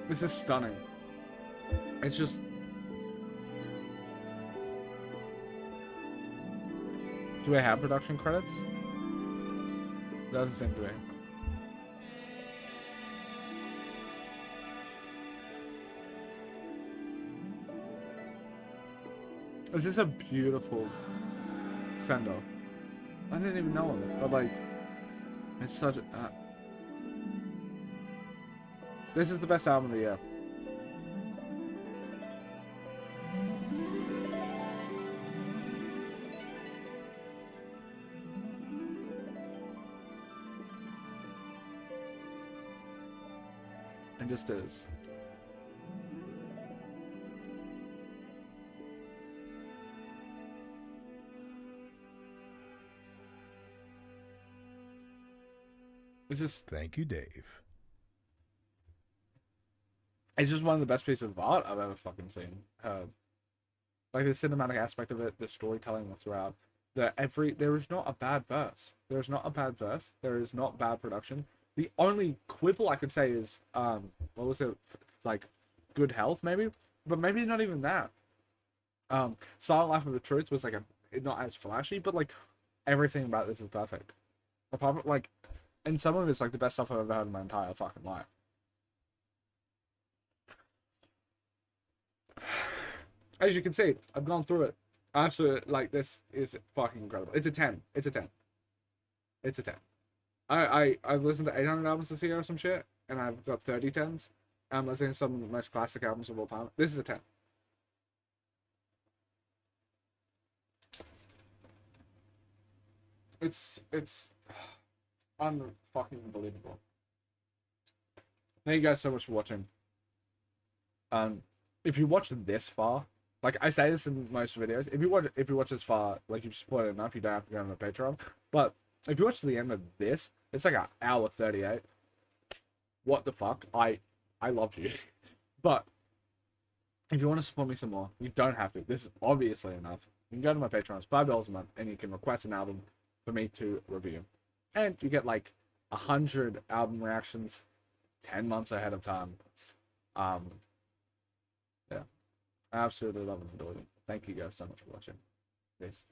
This is stunning. It's just... Do I have production credits? Doesn't seem to be. This is a beautiful send-off. I didn't even know of it, but like, it's such a... This is the best album of the year. It just is. It's just... Thank you, Dave. It's just one of the best pieces of art I've ever fucking seen. Like the cinematic aspect of it, the storytelling throughout. There is not a bad verse. There is not a bad verse. There is not bad production. The only quibble I could say is, what was it? Like good health maybe, but maybe not even that. Silent Life of the Truth was like not as flashy, but like everything about this is perfect. Apart from like, and some of it's like the best stuff I've ever heard in my entire fucking life. As you can see, I've gone through it. Absolutely, like, this is fucking incredible. It's a 10. It's a 10. It's a 10. I've listened to 800 albums this year or some shit, and I've got 30 10s. I'm listening to some of the most classic albums of all time. This is a 10. It's unfucking believable. Thank you guys so much for watching. If you watch this far, like I say this in most videos, if you watch this far, like you've supported enough, you don't have to go on the Patreon. But if you watch to the end of this, it's like an hour 38. What the fuck? I love you. But if you want to support me some more, you don't have to. This is obviously enough. You can go to my Patreon. It's $5 a month, and you can request an album for me to review. And you get like 100 album reactions 10 months ahead of time. Yeah. I absolutely love it. Thank you guys so much for watching. Peace.